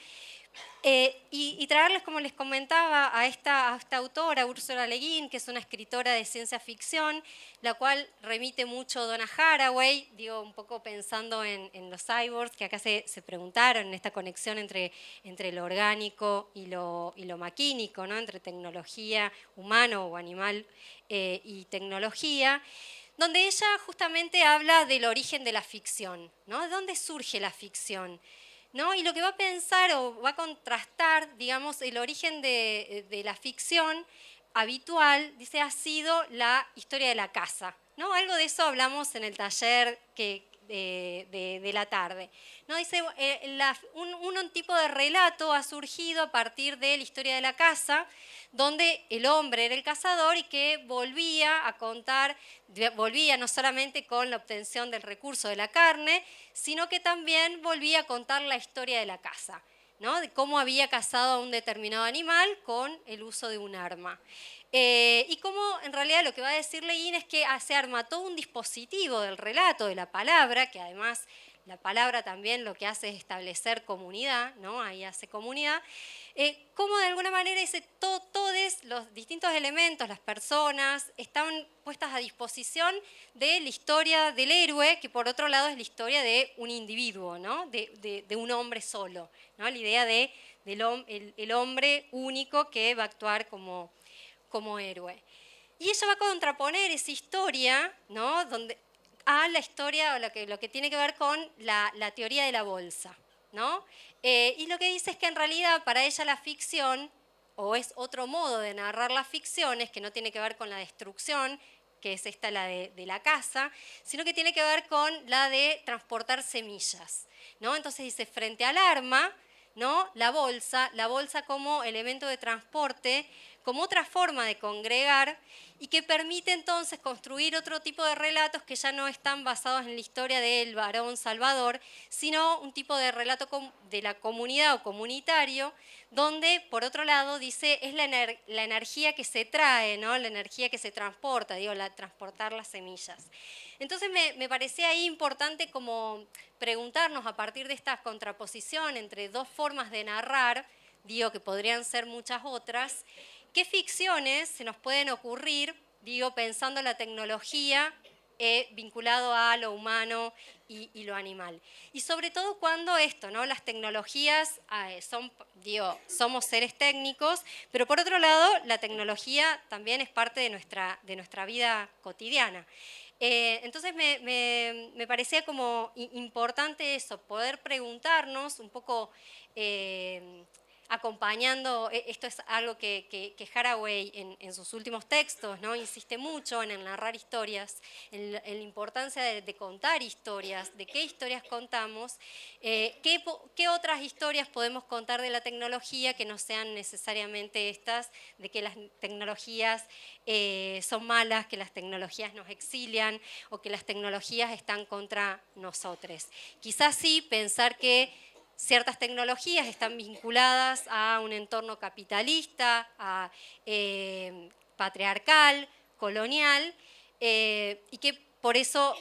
Y traerles, como les comentaba, a esta autora, Úrsula Le Guin, que es una escritora de ciencia ficción, la cual remite mucho a Donna Haraway, digo, un poco pensando en los cyborgs, que acá se preguntaron, en esta conexión entre lo orgánico y lo maquínico, ¿no? Entre tecnología, humano o animal, y tecnología, donde ella justamente habla del origen de la ficción, ¿no? ¿De dónde surge la ficción? ¿No? Y lo que va a pensar o va a contrastar, digamos, el origen de la ficción habitual, dice, ha sido la historia de la casa, ¿no? Algo de eso hablamos en el taller de la tarde, ¿no? Dice, un tipo de relato ha surgido a partir de la historia de la casa, donde el hombre era el cazador y que volvía a contar, volvía no solamente con la obtención del recurso de la carne, sino que también volvía a contar la historia de la caza, ¿no? De cómo había cazado a un determinado animal con el uso de un arma. Y cómo en realidad lo que va a decir Le Guin es que se arma todo un dispositivo del relato, de la palabra, que además la palabra también lo que hace es establecer comunidad, ¿no? Ahí hace comunidad. Cómo de alguna manera todos los distintos elementos, las personas, están puestas a disposición de la historia del héroe, que por otro lado es la historia de un individuo, ¿no? de un hombre solo, ¿no? La idea del hombre único que va a actuar como héroe. Y ella va a contraponer esa historia, ¿no? A la historia o lo que tiene que ver con la teoría de la bolsa, ¿no? Y lo que dice es que en realidad para ella la ficción, o es otro modo de narrar las ficciones, que no tiene que ver con la destrucción, que es esta la de la casa, sino que tiene que ver con la de transportar semillas, ¿no? Entonces dice, frente al arma, ¿no? La bolsa como elemento de transporte, como otra forma de congregar y que permite entonces construir otro tipo de relatos que ya no están basados en la historia del varón salvador, sino un tipo de relato de la comunidad o comunitario, donde, por otro lado, dice, es la energía que se trae, ¿no? La energía que se transporta, transportar las semillas. Entonces me parecía ahí importante como preguntarnos a partir de esta contraposición entre dos formas de narrar, que podrían ser muchas otras, ¿qué ficciones se nos pueden ocurrir, pensando la tecnología vinculado a lo humano y lo animal. Y sobre todo cuando esto, ¿no? Las tecnologías somos seres técnicos, pero por otro lado, la tecnología también es parte de nuestra vida cotidiana. Entonces me parecía como importante eso, poder preguntarnos un poco, acompañando, esto es algo que Haraway en sus últimos textos, ¿no? Insiste mucho en el narrar historias, en la importancia de contar historias, de qué historias contamos, qué otras historias podemos contar de la tecnología que no sean necesariamente estas, de que las tecnologías son malas, que las tecnologías nos exilian o que las tecnologías están contra nosotros. Quizás sí pensar que ciertas tecnologías están vinculadas a un entorno capitalista, patriarcal, colonial, y que por eso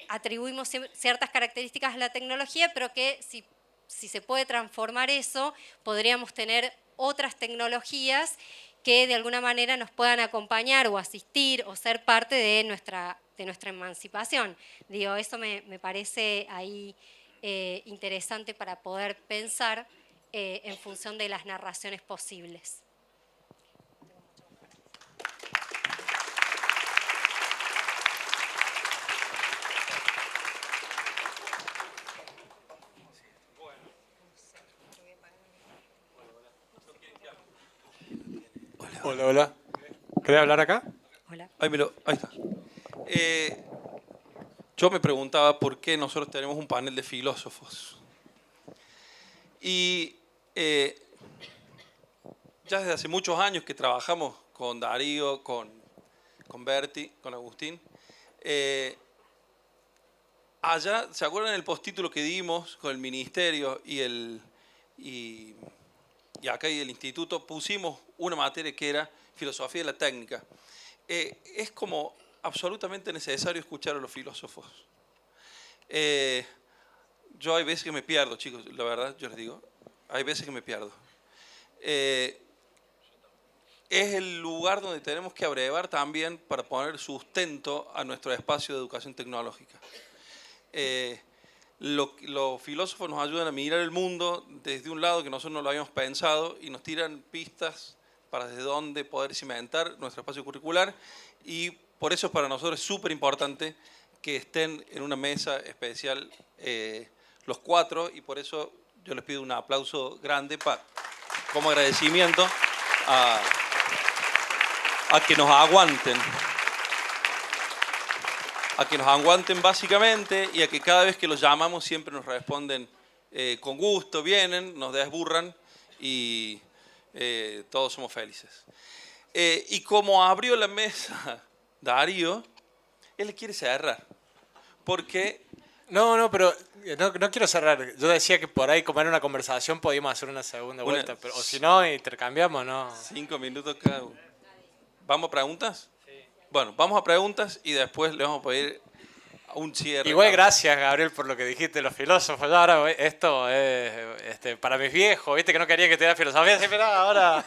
atribuimos ciertas características a la tecnología, pero que si se puede transformar eso, podríamos tener otras tecnologías que de alguna manera nos puedan acompañar o asistir o ser parte de nuestra emancipación. Digo, eso me parece ahí interesante para poder pensar en función de las narraciones posibles. Hola, hola. ¿Querés hablar acá? Hola. Ahí está. Yo me preguntaba por qué nosotros tenemos un panel de filósofos. Y ya desde hace muchos años que trabajamos con Darío, con Berti, con Agustín. Allá, ¿se acuerdan el postítulo que dimos con el ministerio y acá y el instituto? Pusimos una materia que era filosofía de la técnica. Es como absolutamente necesario escuchar a los filósofos. Yo hay veces que me pierdo, chicos, la verdad, yo les digo, hay veces que me pierdo. Es el lugar donde tenemos que abrevar también para poner sustento a nuestro espacio de educación tecnológica. Los filósofos nos ayudan a mirar el mundo desde un lado que nosotros no lo habíamos pensado y nos tiran pistas para desde dónde poder cimentar nuestro espacio curricular, y por eso para nosotros es súper importante que estén en una mesa especial los cuatro, y por eso yo les pido un aplauso grande como agradecimiento a que nos aguanten. A que nos aguanten básicamente, y a que cada vez que los llamamos siempre nos responden con gusto, vienen, nos desburran y todos somos felices. Y como abrió la mesa Darío, él le quiere cerrar. Porque... No, pero no quiero cerrar. Yo decía que por ahí, como era una conversación, podíamos hacer una segunda vuelta. Pero, o si no, intercambiamos, ¿no? 5 minutos cada uno. ¿Vamos a preguntas? Sí. Bueno, vamos a preguntas y después le vamos a pedir un cierre. Igual gracias, Gabriel, por lo que dijiste de los filósofos. Yo ahora esto es para mis viejos, viste que no quería que te diera filosofía, sí, pero ahora...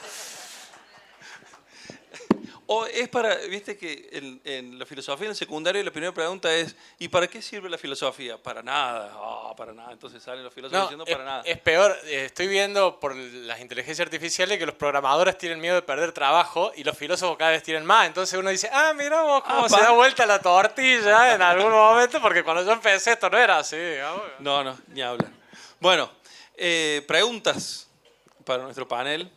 O es para, viste que en la filosofía en el secundario la primera pregunta es ¿y para qué sirve la filosofía? Para nada, para nada. Entonces salen los filósofos diciendo para nada. Es peor, estoy viendo por las inteligencias artificiales que los programadores tienen miedo de perder trabajo y los filósofos cada vez tienen más. Entonces uno dice, mira vos cómo se da vuelta la tortilla en algún momento, porque cuando yo empecé esto no era así. No, ni hablar. Bueno, preguntas para nuestro panel.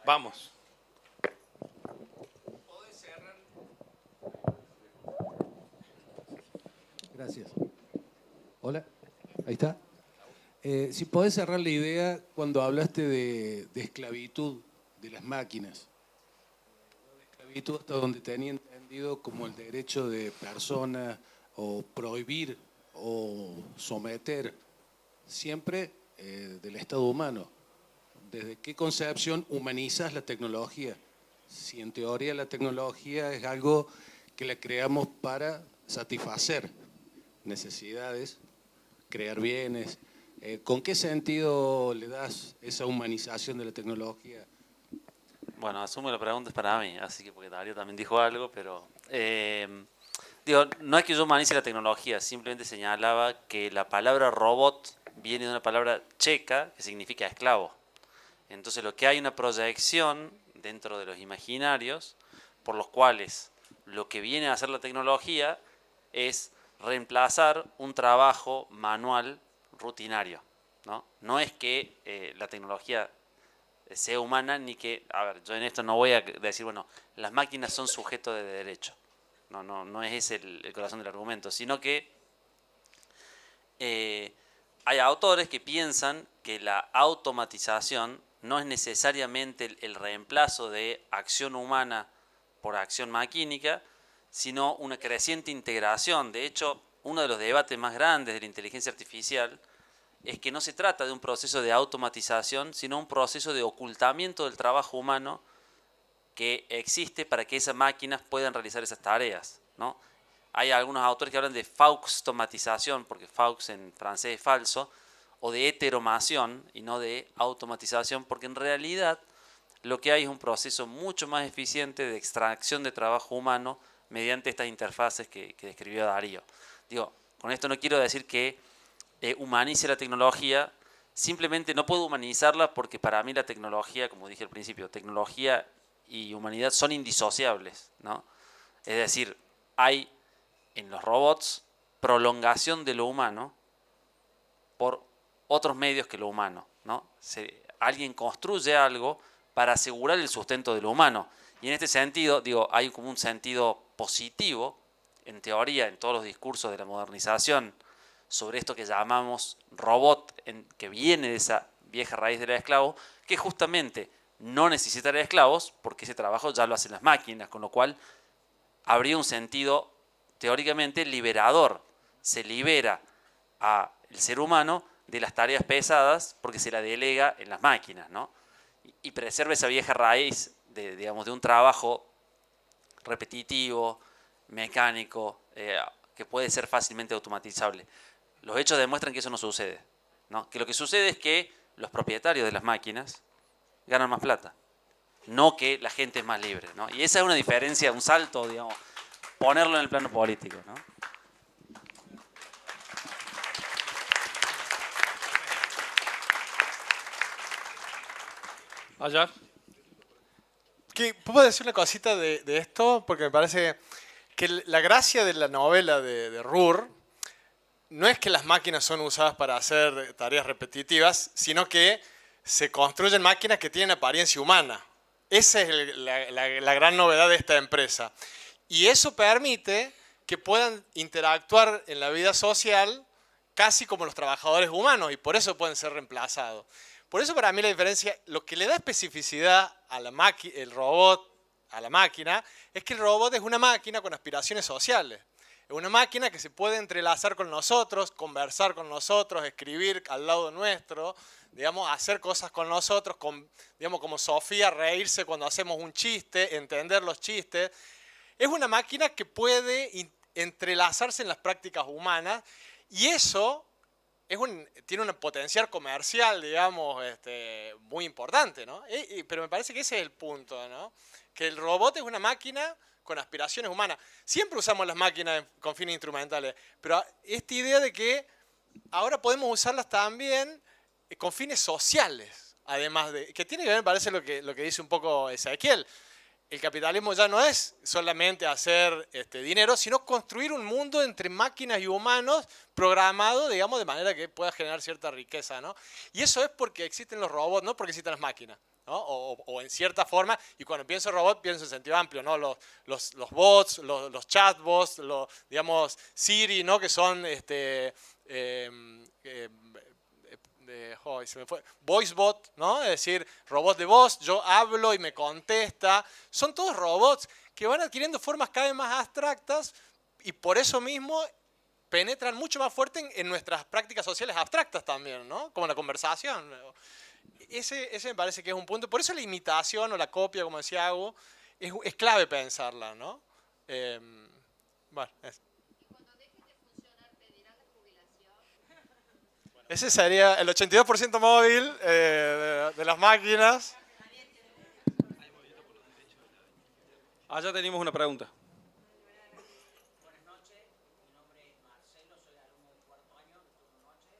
Vamos. Gracias. Hola, ahí está. Si podés cerrar la idea cuando hablaste de esclavitud de las máquinas. De esclavitud hasta donde tenía entendido como el derecho de persona o prohibir o someter siempre del Estado humano. ¿Desde qué concepción humanizas la tecnología? Si en teoría la tecnología es algo que la creamos para satisfacer necesidades, crear bienes, ¿con qué sentido le das esa humanización de la tecnología? Bueno, asumo la pregunta es para mí, así que porque Darío también dijo algo, pero... digo, no es que yo humanice la tecnología, simplemente señalaba que la palabra robot viene de una palabra checa que significa esclavo. Entonces lo que hay una proyección dentro de los imaginarios por los cuales lo que viene a hacer la tecnología es reemplazar un trabajo manual rutinario, ¿no? No es que la tecnología sea humana ni que, a ver, yo en esto no voy a decir, bueno, las máquinas son sujetos de derecho. No es ese el corazón del argumento, sino que hay autores que piensan que la automatización no es necesariamente el reemplazo de acción humana por acción maquínica, sino una creciente integración. De hecho, uno de los debates más grandes de la inteligencia artificial es que no se trata de un proceso de automatización, sino un proceso de ocultamiento del trabajo humano que existe para que esas máquinas puedan realizar esas tareas, ¿no? Hay algunos autores que hablan de fauxtomatización, porque faux en francés es falso, o de heteromación y no de automatización, porque en realidad lo que hay es un proceso mucho más eficiente de extracción de trabajo humano mediante estas interfaces que describió Darío. Digo, con esto no quiero decir que humanice la tecnología, simplemente no puedo humanizarla porque para mí la tecnología, como dije al principio, tecnología y humanidad son indisociables, ¿no? Es decir, hay en los robots prolongación de lo humano por otros medios que lo humano, ¿no? Alguien construye algo para asegurar el sustento de lo humano. Y en este sentido, digo, hay como un sentido positivo, en teoría, en todos los discursos de la modernización, sobre esto que llamamos robot, que viene de esa vieja raíz del esclavo, que justamente no necesitará esclavos porque ese trabajo ya lo hacen las máquinas, con lo cual habría un sentido teóricamente liberador. Se libera al ser humano de las tareas pesadas porque se la delega en las máquinas, ¿no? Y preserva esa vieja raíz de un trabajo repetitivo, mecánico, que puede ser fácilmente automatizable. Los hechos demuestran que eso no sucede, ¿no? Que lo que sucede es que los propietarios de las máquinas ganan más plata, no que la gente es más libre, ¿no? Y esa es una diferencia, un salto, digamos, ponerlo en el plano político, ¿no? Allá. ¿Puedo decir una cosita de esto? Porque me parece que la gracia de la novela de Rohr no es que las máquinas son usadas para hacer tareas repetitivas, sino que se construyen máquinas que tienen apariencia humana. Esa es la gran novedad de esta empresa. Y eso permite que puedan interactuar en la vida social casi como los trabajadores humanos y por eso pueden ser reemplazados. Por eso para mí la diferencia, lo que le da especificidad a el robot a la máquina, es que el robot es una máquina con aspiraciones sociales. Es una máquina que se puede entrelazar con nosotros, conversar con nosotros, escribir al lado nuestro, digamos, hacer cosas con nosotros, digamos, como Sofía, reírse cuando hacemos un chiste, entender los chistes. Es una máquina que puede entrelazarse en las prácticas humanas y eso tiene un potencial comercial, digamos, muy importante, ¿no? Pero me parece que ese es el punto, ¿no? Que el robot es una máquina con aspiraciones humanas. Siempre usamos las máquinas con fines instrumentales, pero esta idea de que ahora podemos usarlas también con fines sociales, además de... Que tiene que ver, me parece, lo que dice un poco Ezequiel. El capitalismo ya no es solamente hacer dinero, sino construir un mundo entre máquinas y humanos programado, digamos, de manera que pueda generar cierta riqueza, ¿no? Y eso es porque existen los robots, no porque existen las máquinas, ¿no? O en cierta forma, y cuando pienso robot pienso en sentido amplio, ¿no? Los bots, los chatbots, digamos, Siri, ¿no? Que son se me fue. VoiceBot, ¿no? Es decir, robot de voz, yo hablo y me contesta. Son todos robots que van adquiriendo formas cada vez más abstractas y por eso mismo penetran mucho más fuerte en nuestras prácticas sociales abstractas también, ¿no? Como la conversación. Ese me parece que es un punto. Por eso la imitación o la copia, como decía Agu, es clave pensarla, ¿no? Bueno, ese sería el 82% móvil de las máquinas. Allá tenemos una pregunta. Buenas noches, mi nombre es Marcelo, soy alumno del cuarto año de turno noche.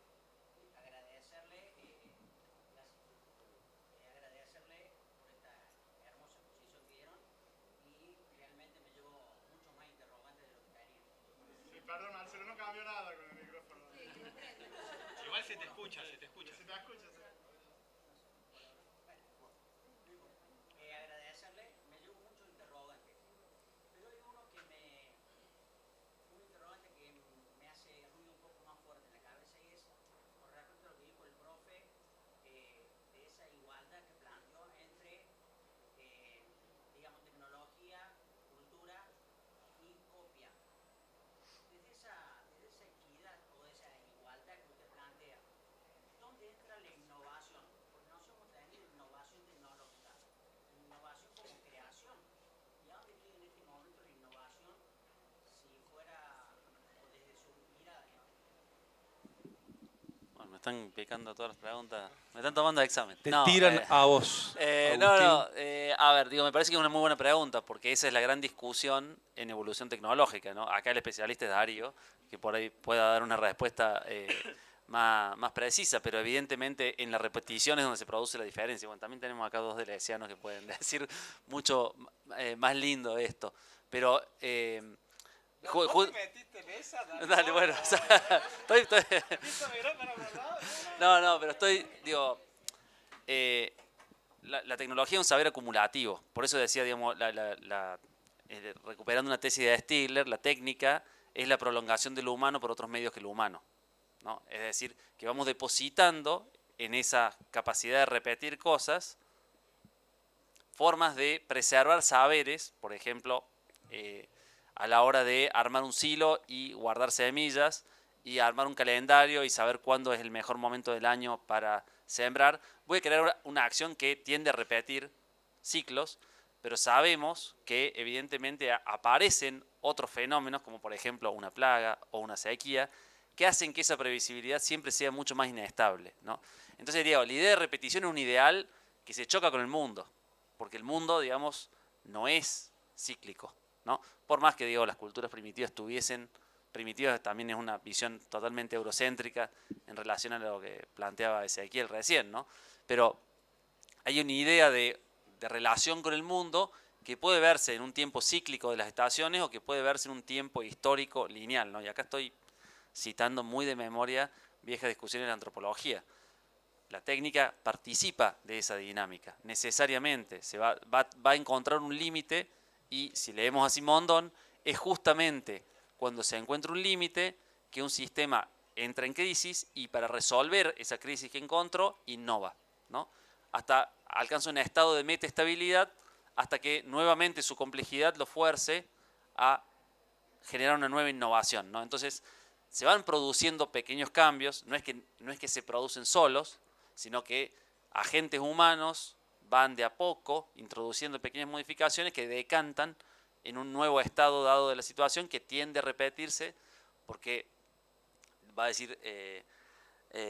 Agradecerle, agradecerle por esta hermosa exposición que dieron y realmente me llevo mucho más interrogantes de lo que tenía. Sí, perdón, Marcelo, no cambió nada con el micrófono. Igual se te escucha, se te escucha. Se te escucha, sí. Agradecerle, me llevo muchos interrogantes, pero hay un interrogante que me hace ruido un poco más fuerte en la cabeza y es con respecto a lo que dijo el profe de esa igualdad que planteó entre, digamos, tecnología, cultura y copia. Desde esa equidad o esa igualdad que usted plantea, ¿dónde entra la innovación? Porque nosotros hemos tenido innovación tecnológica, innovación como creación. ¿Y a dónde queda en este momento la innovación si fuera o desde su mirada, digamos? Bueno, me están picando todas las preguntas. Me están tomando examen. Te No, tiran a vos. a ver, digo, me parece que es una muy buena pregunta, porque esa es la gran discusión en evolución tecnológica, ¿no? Acá el especialista es Darío, que por ahí pueda dar una respuesta más precisa, pero evidentemente en la repetición es donde se produce la diferencia. Bueno, también tenemos acá dos delesianos que pueden decir mucho más lindo esto, pero... ¿Vos te metiste en esa? Dale, bueno, o sea, No, pero digo, la tecnología es un saber acumulativo. Por eso decía, digamos, recuperando una tesis de Stigler, la técnica es la prolongación de lo humano por otros medios que lo humano, ¿no? Es decir, que vamos depositando en esa capacidad de repetir cosas formas de preservar saberes, por ejemplo, a la hora de armar un silo y guardar semillas y armar un calendario y saber cuándo es el mejor momento del año para sembrar. Voy a crear una acción que tiende a repetir ciclos, pero sabemos que evidentemente aparecen otros fenómenos, como por ejemplo una plaga o una sequía, que hacen que esa previsibilidad siempre sea mucho más inestable, ¿no? Entonces, digo, la idea de repetición es un ideal que se choca con el mundo, porque el mundo, digamos, no es cíclico, ¿no? Por más que, digo, las culturas primitivas primitivas también es una visión totalmente eurocéntrica en relación a lo que planteaba Ezequiel recién, ¿no? Pero hay una idea de relación con el mundo que puede verse en un tiempo cíclico de las estaciones o que puede verse en un tiempo histórico lineal, ¿no? Y acá estoy citando muy de memoria viejas discusiones de la antropología. La técnica participa de esa dinámica, necesariamente. Se va a encontrar un límite y si leemos a Simondon, es justamente cuando se encuentra un límite que un sistema entra en crisis y para resolver esa crisis que encontró, innova, ¿no? Hasta alcanza un estado de metaestabilidad hasta que nuevamente su complejidad lo fuerce a generar una nueva innovación, ¿no? Entonces, se van produciendo pequeños cambios, no es que se producen solos, sino que agentes humanos van de a poco introduciendo pequeñas modificaciones que decantan en un nuevo estado dado de la situación que tiende a repetirse, porque va a decir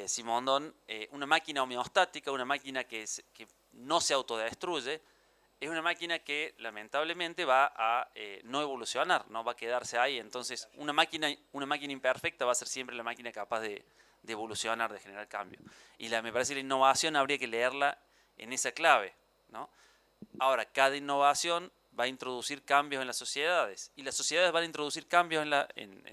Simondon, una máquina homeostática, una máquina que no se autodestruye, es una máquina que lamentablemente va a no evolucionar, no va a quedarse ahí. Entonces, una máquina imperfecta va a ser siempre la máquina capaz de evolucionar, de generar cambio. Y me parece que la innovación habría que leerla en esa clave, ¿no? Ahora, cada innovación va a introducir cambios en las sociedades y las sociedades van a introducir cambios en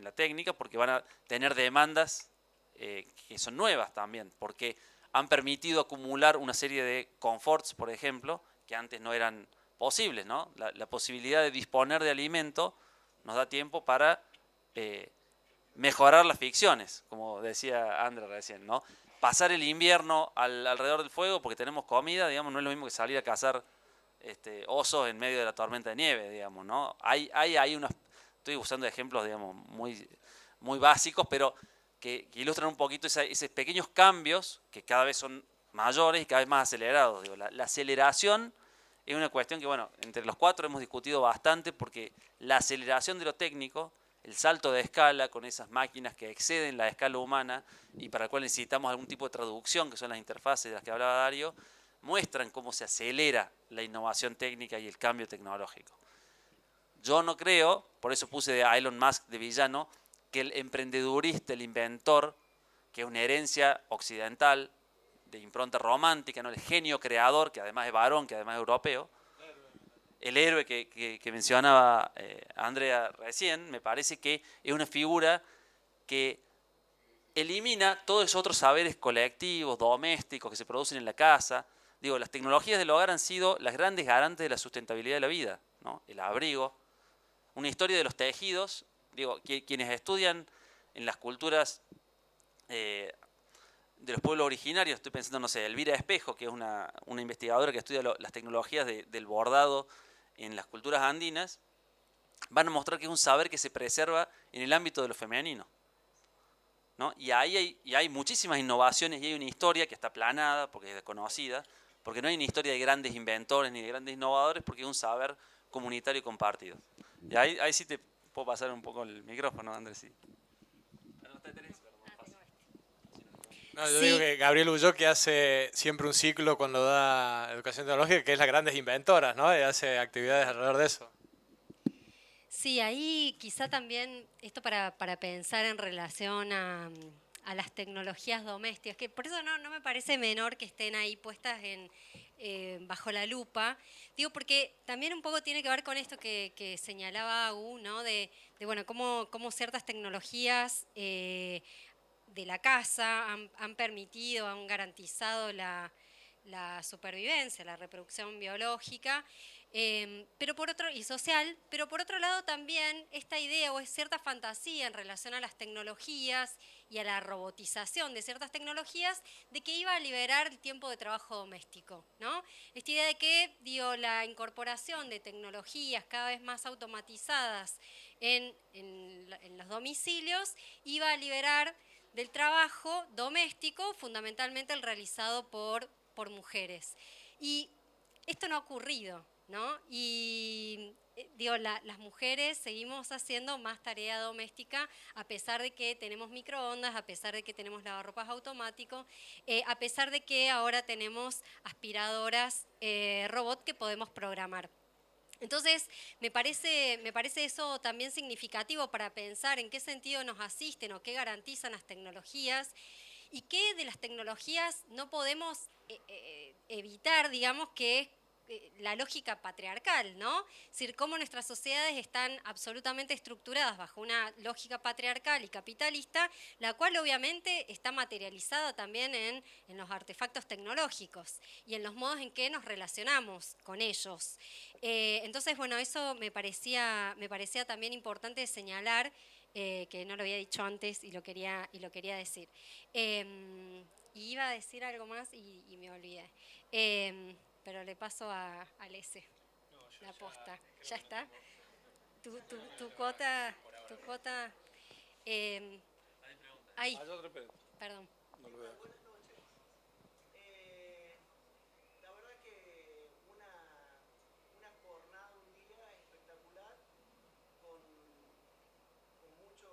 la técnica porque van a tener demandas que son nuevas también, porque han permitido acumular una serie de conforts, por ejemplo, que antes no eran posibles, ¿no? La posibilidad de disponer de alimento nos da tiempo para mejorar las ficciones, como decía André recién, ¿no? Pasar el invierno alrededor del fuego porque tenemos comida, digamos, no es lo mismo que salir a cazar osos en medio de la tormenta de nieve, digamos, ¿no? Hay estoy usando ejemplos, digamos, muy básicos, pero que ilustran un poquito esos pequeños cambios que cada vez son mayores y cada vez más acelerados. Digo, la aceleración es una cuestión que, bueno, entre los cuatro hemos discutido bastante porque la aceleración de lo técnico, el salto de escala con esas máquinas que exceden la escala humana y para el cual necesitamos algún tipo de traducción, que son las interfaces de las que hablaba Darío, muestran cómo se acelera la innovación técnica y el cambio tecnológico. Yo no creo, por eso puse a Elon Musk de villano, que el emprendedurista, el inventor, que es una herencia occidental, de impronta romántica, ¿no? El genio creador, que además es varón, que además es europeo, el héroe que mencionaba Andrea recién, me parece que es una figura que elimina todos esos otros saberes colectivos, domésticos, que se producen en la casa. Digo, las tecnologías del hogar han sido las grandes garantes de la sustentabilidad de la vida, ¿no? El abrigo, una historia de los tejidos. Digo, quienes estudian en las culturas de los pueblos originarios, estoy pensando, no sé, Elvira Espejo, que es una investigadora que estudia las tecnologías del bordado en las culturas andinas, van a mostrar que es un saber que se preserva en el ámbito de lo femenino, ¿no? Y hay muchísimas innovaciones y hay una historia que está aplanada porque es desconocida, porque no hay una historia de grandes inventores ni de grandes innovadores, porque es un saber comunitario y compartido. Y ahí sí te puedo pasar un poco el micrófono, Andrés. Sí. No, yo Sí. digo que Gabriel Ulloa, que hace siempre un ciclo cuando da educación tecnológica, que es las grandes inventoras, ¿no? Y hace actividades alrededor de eso. Sí, ahí quizá también esto para pensar en relación a las tecnologías domésticas, que por eso no me parece menor que estén ahí puestas bajo la lupa. Digo, porque también un poco tiene que ver con esto que señalaba Agu, ¿no? De bueno, cómo ciertas tecnologías de la casa han permitido, han garantizado la supervivencia, la reproducción biológica, y social, pero por otro lado también esta idea o es cierta fantasía en relación a las tecnologías y a la robotización de ciertas tecnologías, de que iba a liberar el tiempo de trabajo doméstico, ¿no? Esta idea de que, la incorporación de tecnologías cada vez más automatizadas en los domicilios iba a liberar del trabajo doméstico, fundamentalmente el realizado por mujeres. Y esto no ha ocurrido, ¿no? Y las mujeres seguimos haciendo más tarea doméstica a pesar de que tenemos microondas, a pesar de que tenemos lavarropas automático, a pesar de que ahora tenemos aspiradoras robot que podemos programar. Entonces, me parece eso también significativo para pensar en qué sentido nos asisten o qué garantizan las tecnologías y qué de las tecnologías no podemos evitar, digamos, que es la lógica patriarcal, ¿no? Es decir, cómo nuestras sociedades están absolutamente estructuradas bajo una lógica patriarcal y capitalista, la cual obviamente está materializada también en los artefactos tecnológicos y en los modos en que nos relacionamos con ellos. Entonces, bueno, eso me parecía también importante señalar, que no lo había dicho antes y lo quería decir. Y iba a decir algo más y me olvidé. Pero le paso a Lese, la posta. ¿Ya está? Tu cuota... ahí, perdón. La verdad que una jornada, un día espectacular, con muchos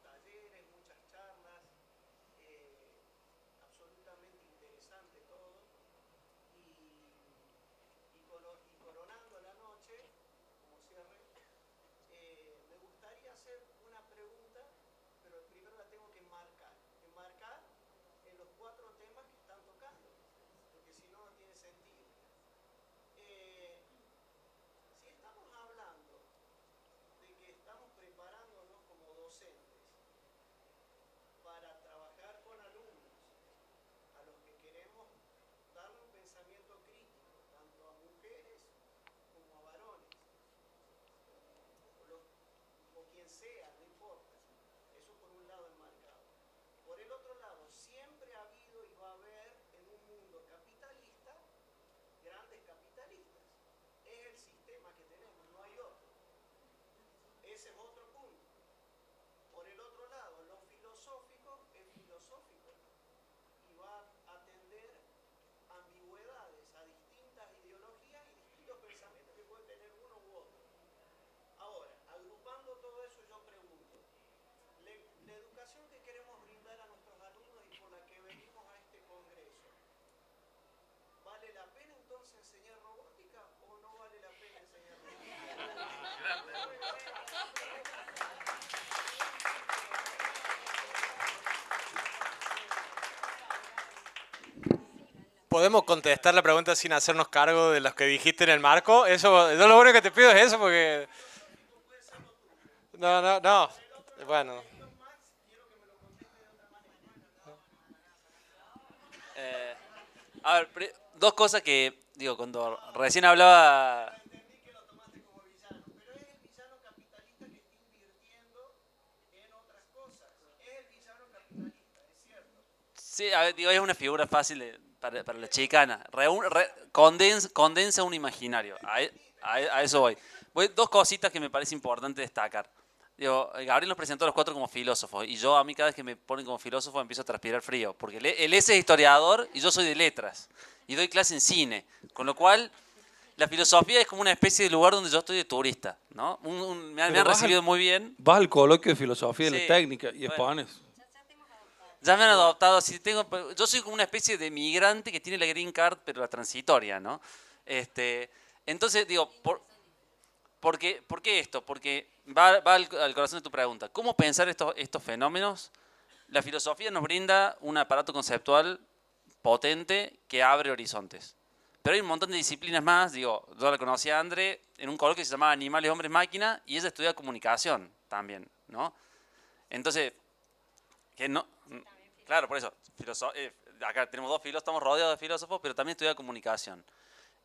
talleres, muchas charlas, absolutamente interesante todo. Y coronando la noche, como cierre, me gustaría hacer una pregunta, pero primero la tengo que enmarcar en los 4 temas que están tocando, porque si no, no tiene sentido. Si estamos hablando de que estamos preparándonos como docentes para trabajar con alumnos a los que queremos darle un pensamiento crítico, tanto a mujeres como a varones, o quien sea, no importa. Eso por un lado enmarcado. Por el otro lado, siempre ha habido y va a haber en un mundo capitalista, grandes capitalistas. Es el sistema que tenemos, no hay otro. Ese es otro punto. Por el otro lado, lo filosófico es filosófico y va a atender ambigüedades a distintas ideologías y distintos pensamientos que puede tener uno u otro. Ahora, agrupando todo eso, yo pregunto, la educación que queremos brindar a nuestros alumnos y por la que venimos a este congreso, ¿vale la pena entonces enseñar robótica o no vale la pena ¿Podemos contestar la pregunta sin hacernos cargo de los que dijiste en el marco? Eso, yo lo único que te pido es eso porque... No. Bueno. A ver, dos cosas que, digo, cuando recién hablaba... Sí, a ver, digo, es una figura fácil para la chicana. Condensa un imaginario. A eso voy. Dos cositas que me parece importante destacar. Digo, Gabriel nos presentó a los cuatro como filósofos y a mí cada vez que me ponen como filósofo empiezo a transpirar frío, porque él es historiador y yo soy de letras y doy clase en cine, con lo cual la filosofía es como una especie de lugar donde yo estoy de turista, ¿no? Me han recibido muy bien. Vas al coloquio de filosofía Sí, y la técnica y bueno. expones. Ya me han adoptado, yo soy como una especie de migrante que tiene la green card, pero la transitoria, ¿no? Entonces, digo, ¿por qué esto? Porque va al corazón de tu pregunta. ¿Cómo pensar estos fenómenos? La filosofía nos brinda un aparato conceptual potente que abre horizontes. Pero hay un montón de disciplinas más. Digo, yo la conocí a André en un coloquio que se llamaba Animales, Hombres, Máquina, y ella estudia comunicación también, ¿no? Entonces, que no... Claro, por eso. Acá tenemos dos filósofos, estamos rodeados de filósofos, pero también estudia comunicación.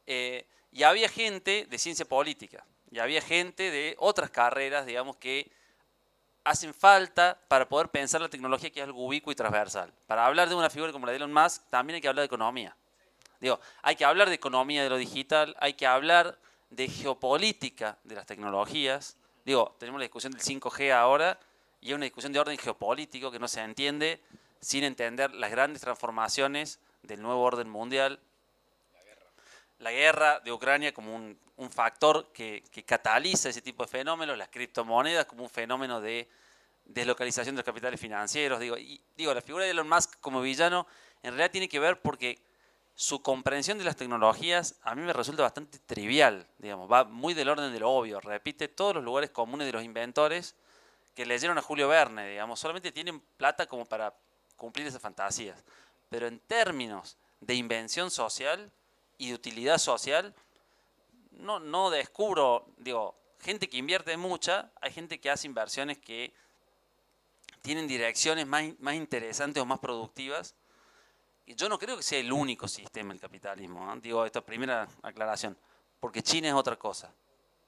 Y había gente de ciencia política, y había gente de otras carreras, digamos, que hacen falta para poder pensar la tecnología, que es algo ubicuo y transversal. Para hablar de una figura como la de Elon Musk, también hay que hablar de economía. Digo, hay que hablar de economía de lo digital, hay que hablar de geopolítica de las tecnologías. Digo, tenemos la discusión del 5G ahora, y es una discusión de orden geopolítico que no se entiende sin entender las grandes transformaciones del nuevo orden mundial. La guerra de Ucrania como un factor que cataliza ese tipo de fenómenos, las criptomonedas como un fenómeno de deslocalización de los capitales financieros. Digo, la figura de Elon Musk como villano en realidad tiene que ver porque su comprensión de las tecnologías a mí me resulta bastante trivial, digamos, va muy del orden de lo obvio, repite todos los lugares comunes de los inventores que leyeron a Julio Verne, digamos, solamente tienen plata como para cumplir esas fantasías. Pero en términos de invención social y de utilidad social, no descubro, digo, gente que invierte mucha, hay gente que hace inversiones que tienen direcciones más interesantes o más productivas. Y yo no creo que sea el único sistema el capitalismo, ¿eh? Digo, esta primera aclaración, porque China es otra cosa,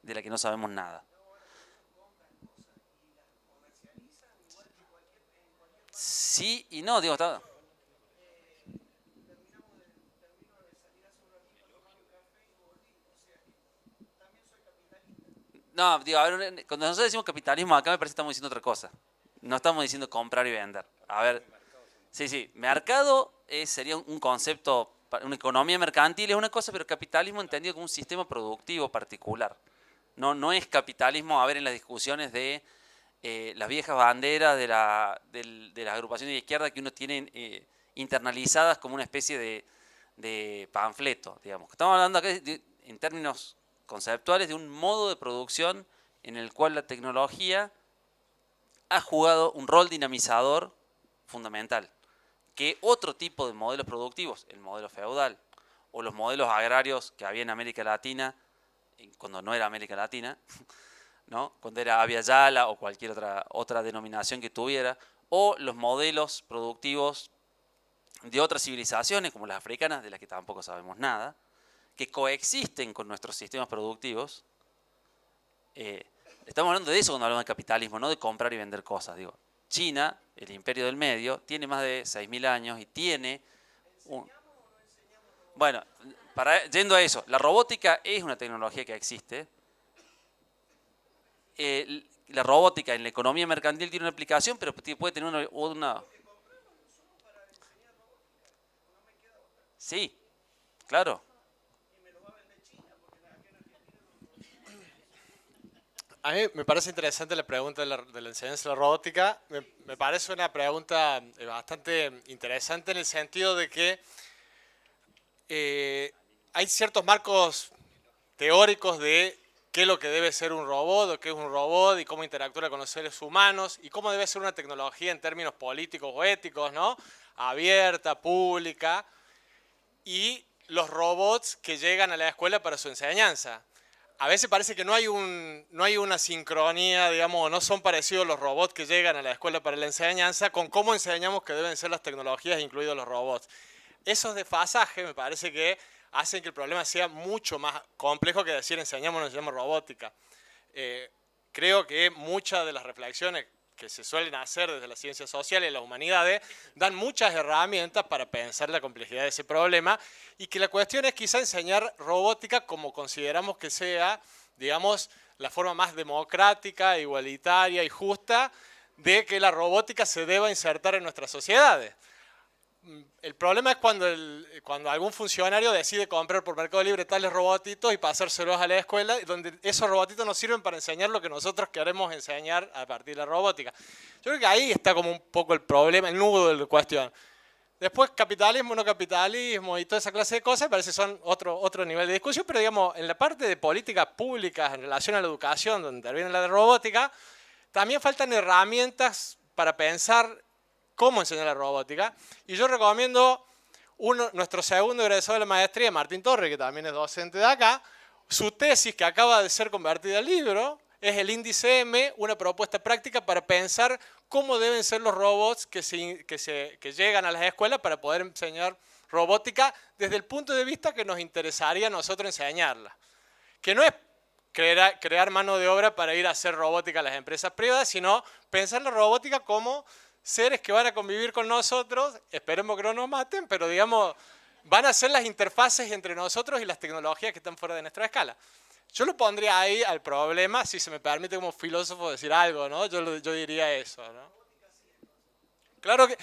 de la que no sabemos nada. Sí y no, digo, está... No, digo, a ver, cuando nosotros decimos capitalismo, acá me parece que estamos diciendo otra cosa. No estamos diciendo comprar y vender. A ver, sí, mercado sería un concepto, una economía mercantil es una cosa, pero capitalismo entendido como un sistema productivo particular. No es capitalismo, a ver, en las discusiones de las viejas banderas de las agrupaciones de izquierda que uno tiene internalizadas como una especie de panfleto, digamos. Estamos hablando acá en términos conceptuales de un modo de producción en el cual la tecnología ha jugado un rol dinamizador fundamental, que otro tipo de modelos productivos, el modelo feudal o los modelos agrarios que había en América Latina, cuando no era América Latina, ¿no? Cuando era Abya Yala o cualquier otra denominación que tuviera, o los modelos productivos de otras civilizaciones, como las africanas, de las que tampoco sabemos nada, que coexisten con nuestros sistemas productivos. Estamos hablando de eso cuando hablamos de capitalismo, no de comprar y vender cosas. Digo, China, el imperio del medio, tiene más de 6.000 años y tiene Bueno, yendo a eso, la robótica es una tecnología que existe. La robótica en la economía mercantil tiene una aplicación, pero puede tener una... Sí, claro. A mí me parece interesante la pregunta de la enseñanza de la robótica. Me parece una pregunta bastante interesante en el sentido de que hay ciertos marcos teóricos de qué es lo que debe ser un robot o qué es un robot y cómo interactúa con los seres humanos y cómo debe ser una tecnología en términos políticos o éticos, ¿no? Abierta, pública. y los robots que llegan a la escuela para su enseñanza. A veces parece que no hay una sincronía, digamos, no son parecidos los robots que llegan a la escuela para la enseñanza con cómo enseñamos que deben ser las tecnologías, incluidos los robots. Esos desfasajes me parece que hacen que el problema sea mucho más complejo que decir enseñamos o no enseñamos robótica. Creo que muchas de las reflexiones que se suelen hacer desde las ciencias sociales y las humanidades dan muchas herramientas para pensar la complejidad de ese problema y que la cuestión es quizá enseñar robótica como consideramos que sea, digamos, la forma más democrática, igualitaria y justa de que la robótica se deba insertar en nuestras sociedades. El problema es cuando algún funcionario decide comprar por Mercado Libre tales robotitos y pasárselos a la escuela, donde esos robotitos nos sirven para enseñar lo que nosotros queremos enseñar a partir de la robótica. Yo creo que ahí está como un poco el problema, el nudo de la cuestión. Después, capitalismo, no capitalismo y toda esa clase de cosas, parece que son otro nivel de discusión, pero digamos, en la parte de políticas públicas en relación a la educación, donde interviene la de robótica, también faltan herramientas para pensar cómo enseñar la robótica. Y yo recomiendo nuestro segundo egresado de la maestría, Martín Torres, que también es docente de acá. Su tesis, que acaba de ser convertida en libro, es el índice M, una propuesta práctica para pensar cómo deben ser los robots que llegan a las escuelas para poder enseñar robótica desde el punto de vista que nos interesaría a nosotros enseñarla. Que no es crear mano de obra para ir a hacer robótica a las empresas privadas, sino pensar la robótica como seres que van a convivir con nosotros, esperemos que no nos maten, pero digamos, van a ser las interfaces entre nosotros y las tecnologías que están fuera de nuestra escala. Yo lo pondría ahí al problema, si se me permite como filósofo decir algo, ¿no? Yo diría eso, ¿no? Claro que,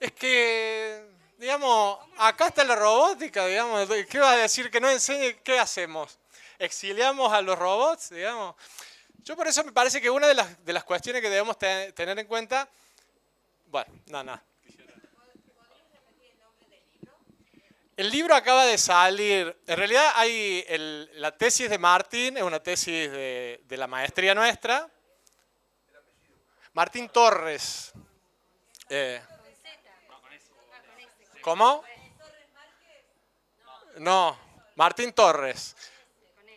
es que, digamos, acá está la robótica, digamos, ¿qué va a decir que no enseñe? ¿Qué hacemos? ¿Exiliamos a los robots, digamos? Yo por eso me parece que una de las cuestiones que debemos tener en cuenta. Bueno, nada. El libro acaba de salir. En realidad hay la tesis de Martín, es una tesis de la maestría nuestra. Martín Torres. ¿Cómo? No, Martín Torres.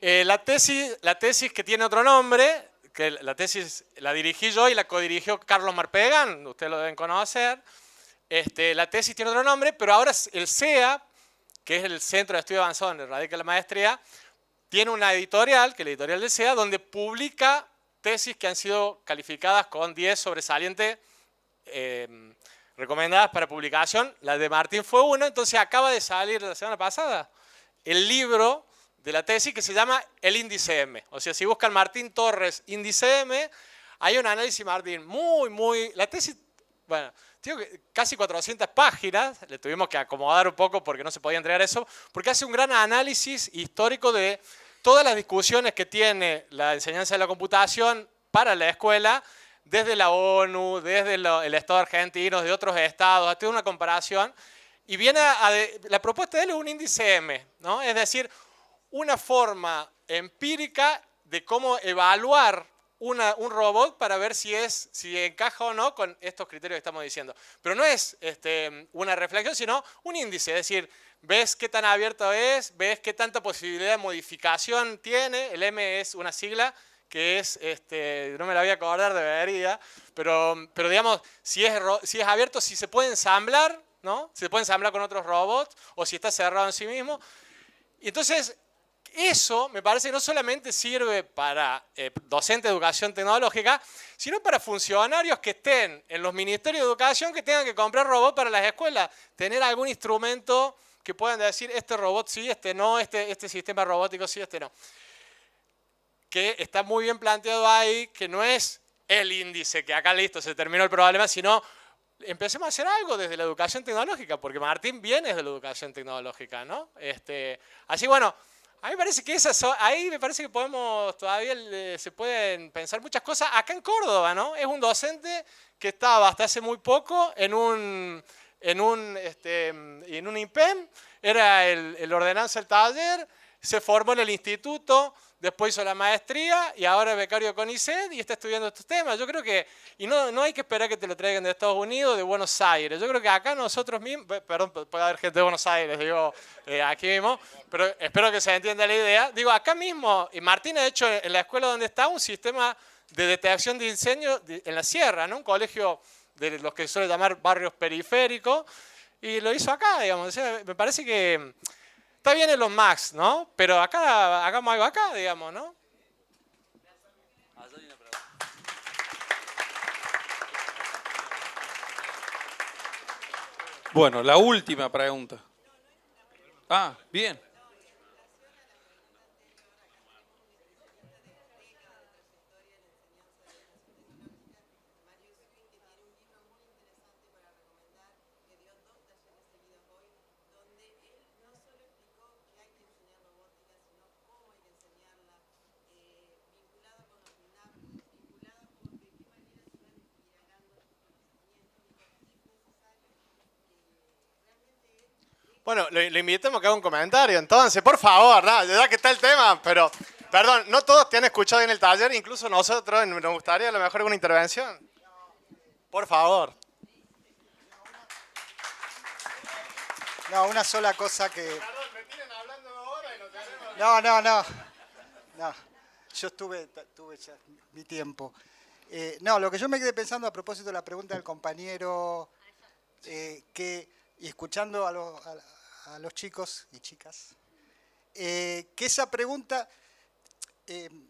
La tesis que tiene otro nombre, que la tesis la dirigí yo y la codirigió Carlos Marpegan, ustedes lo deben conocer. La tesis tiene otro nombre, pero ahora el CEA, que es el Centro de Estudio Avanzado donde radica la maestría, tiene una editorial, que es la editorial del CEA, donde publica tesis que han sido calificadas con 10 sobresalientes recomendadas para publicación. La de Martín fue una, entonces acaba de salir la semana pasada el libro de la tesis que se llama el índice M. O sea, si buscan Martín Torres índice M, hay un análisis Martín la tesis, bueno, digo que casi 400 páginas, le tuvimos que acomodar un poco porque no se podía entregar eso, porque hace un gran análisis histórico de todas las discusiones que tiene la enseñanza de la computación para la escuela, desde la ONU, desde el Estado argentino, de otros estados, hace una comparación, y viene la propuesta de él es un índice M, ¿no? Es decir, una forma empírica de cómo evaluar un robot para ver si encaja o no con estos criterios que estamos diciendo. Pero no es una reflexión, sino un índice, es decir, ves qué tan abierto es, ves qué tanta posibilidad de modificación tiene. El M es una sigla que es, no me la voy a acordar, debería, pero digamos, si es abierto, si se puede ensamblar, ¿no? Si se puede ensamblar con otros robots, o si está cerrado en sí mismo. Y entonces, eso me parece que no solamente sirve para docentes de educación tecnológica, sino para funcionarios que estén en los ministerios de educación que tengan que comprar robots para las escuelas. Tener algún instrumento que puedan decir, este robot sí, este no, este sistema robótico sí, este no. Que está muy bien planteado ahí, que no es el índice, que acá listo, se terminó el problema, sino empecemos a hacer algo desde la educación tecnológica, porque Martín viene de la educación tecnológica, ¿no? Así, bueno, a mí me parece que ahí me parece que todavía se pueden pensar muchas cosas. Acá en Córdoba, ¿no? Es un docente que estaba hasta hace muy poco en un IPEM, era el ordenanza del taller, se formó en el instituto, después hizo la maestría y ahora es becario de CONICET y está estudiando estos temas. Yo creo que, y no hay que esperar que te lo traigan de Estados Unidos, de Buenos Aires. Yo creo que acá nosotros mismos, perdón, puede haber gente de Buenos Aires, digo, aquí mismo, pero espero que se entienda la idea. Digo, acá mismo, y Martín ha hecho en la escuela donde está un sistema de detección de incendios en la sierra, ¿no? Un colegio de los que suele llamar barrios periféricos, y lo hizo acá, digamos. O sea, me parece que está bien en los Max, ¿no? Pero acá hagamos algo acá, digamos, ¿no? Bueno, la última pregunta. Ah, bien. Bueno, le invitamos a que haga un comentario, entonces, por favor, ¿no? Ya que está el tema, pero, perdón, no todos te han escuchado en el taller, incluso nosotros, nos gustaría a lo mejor alguna intervención. Por favor. No, una sola cosa que... Perdón, me tienen hablando ahora y no tenemos... No. Yo tuve ya mi tiempo. No, lo que yo me quedé pensando a propósito de la pregunta del compañero, y escuchando a los chicos y chicas, que esa pregunta,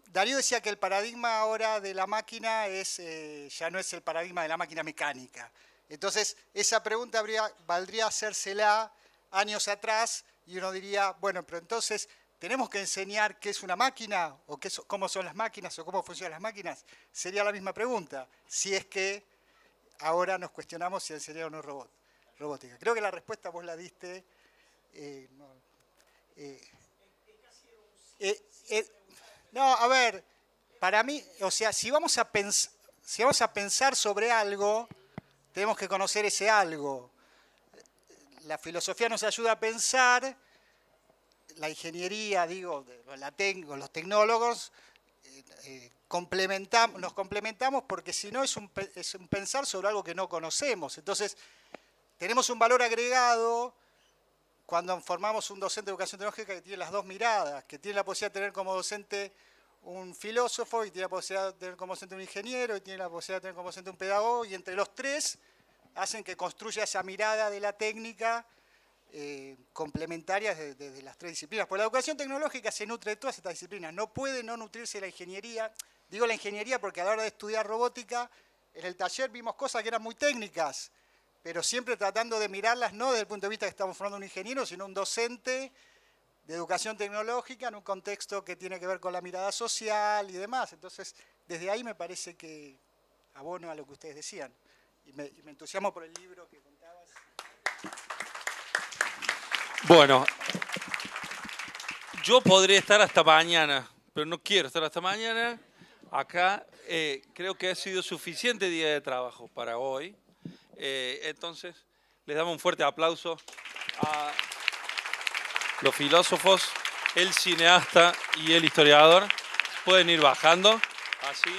Darío decía que el paradigma ahora de la máquina ya no es el paradigma de la máquina mecánica. Entonces, esa pregunta valdría hacérsela años atrás y uno diría, bueno, pero entonces, ¿tenemos que enseñar qué es una máquina o cómo son las máquinas o cómo funcionan las máquinas? Sería la misma pregunta, si es que ahora nos cuestionamos si enseñar o no robótica. Creo que la respuesta vos la diste. No, a ver, para mí, o sea, si vamos a pensar sobre algo, tenemos que conocer ese algo. La filosofía nos ayuda a pensar, la ingeniería, digo, los tecnólogos, nos complementamos porque si no es un pensar sobre algo que no conocemos. Entonces, tenemos un valor agregado cuando formamos un docente de educación tecnológica que tiene las dos miradas, que tiene la posibilidad de tener como docente un filósofo y tiene la posibilidad de tener como docente un ingeniero y tiene la posibilidad de tener como docente un pedagogo, y entre los tres hacen que construya esa mirada de la técnica complementaria desde las tres disciplinas. Porque la educación tecnológica se nutre de todas estas disciplinas. No puede no nutrirse la ingeniería. Digo la ingeniería porque a la hora de estudiar robótica, en el taller vimos cosas que eran muy técnicas, pero siempre tratando de mirarlas no desde el punto de vista que estamos formando un ingeniero, sino un docente de educación tecnológica en un contexto que tiene que ver con la mirada social y demás. Entonces, desde ahí me parece que abono a lo que ustedes decían. Y me entusiasmo por el libro que contabas. Bueno, yo podría estar hasta mañana, pero no quiero estar hasta mañana. Acá creo que ha sido suficiente día de trabajo para hoy. Entonces, les damos un fuerte aplauso a los filósofos, el cineasta y el historiador. Pueden ir bajando, así.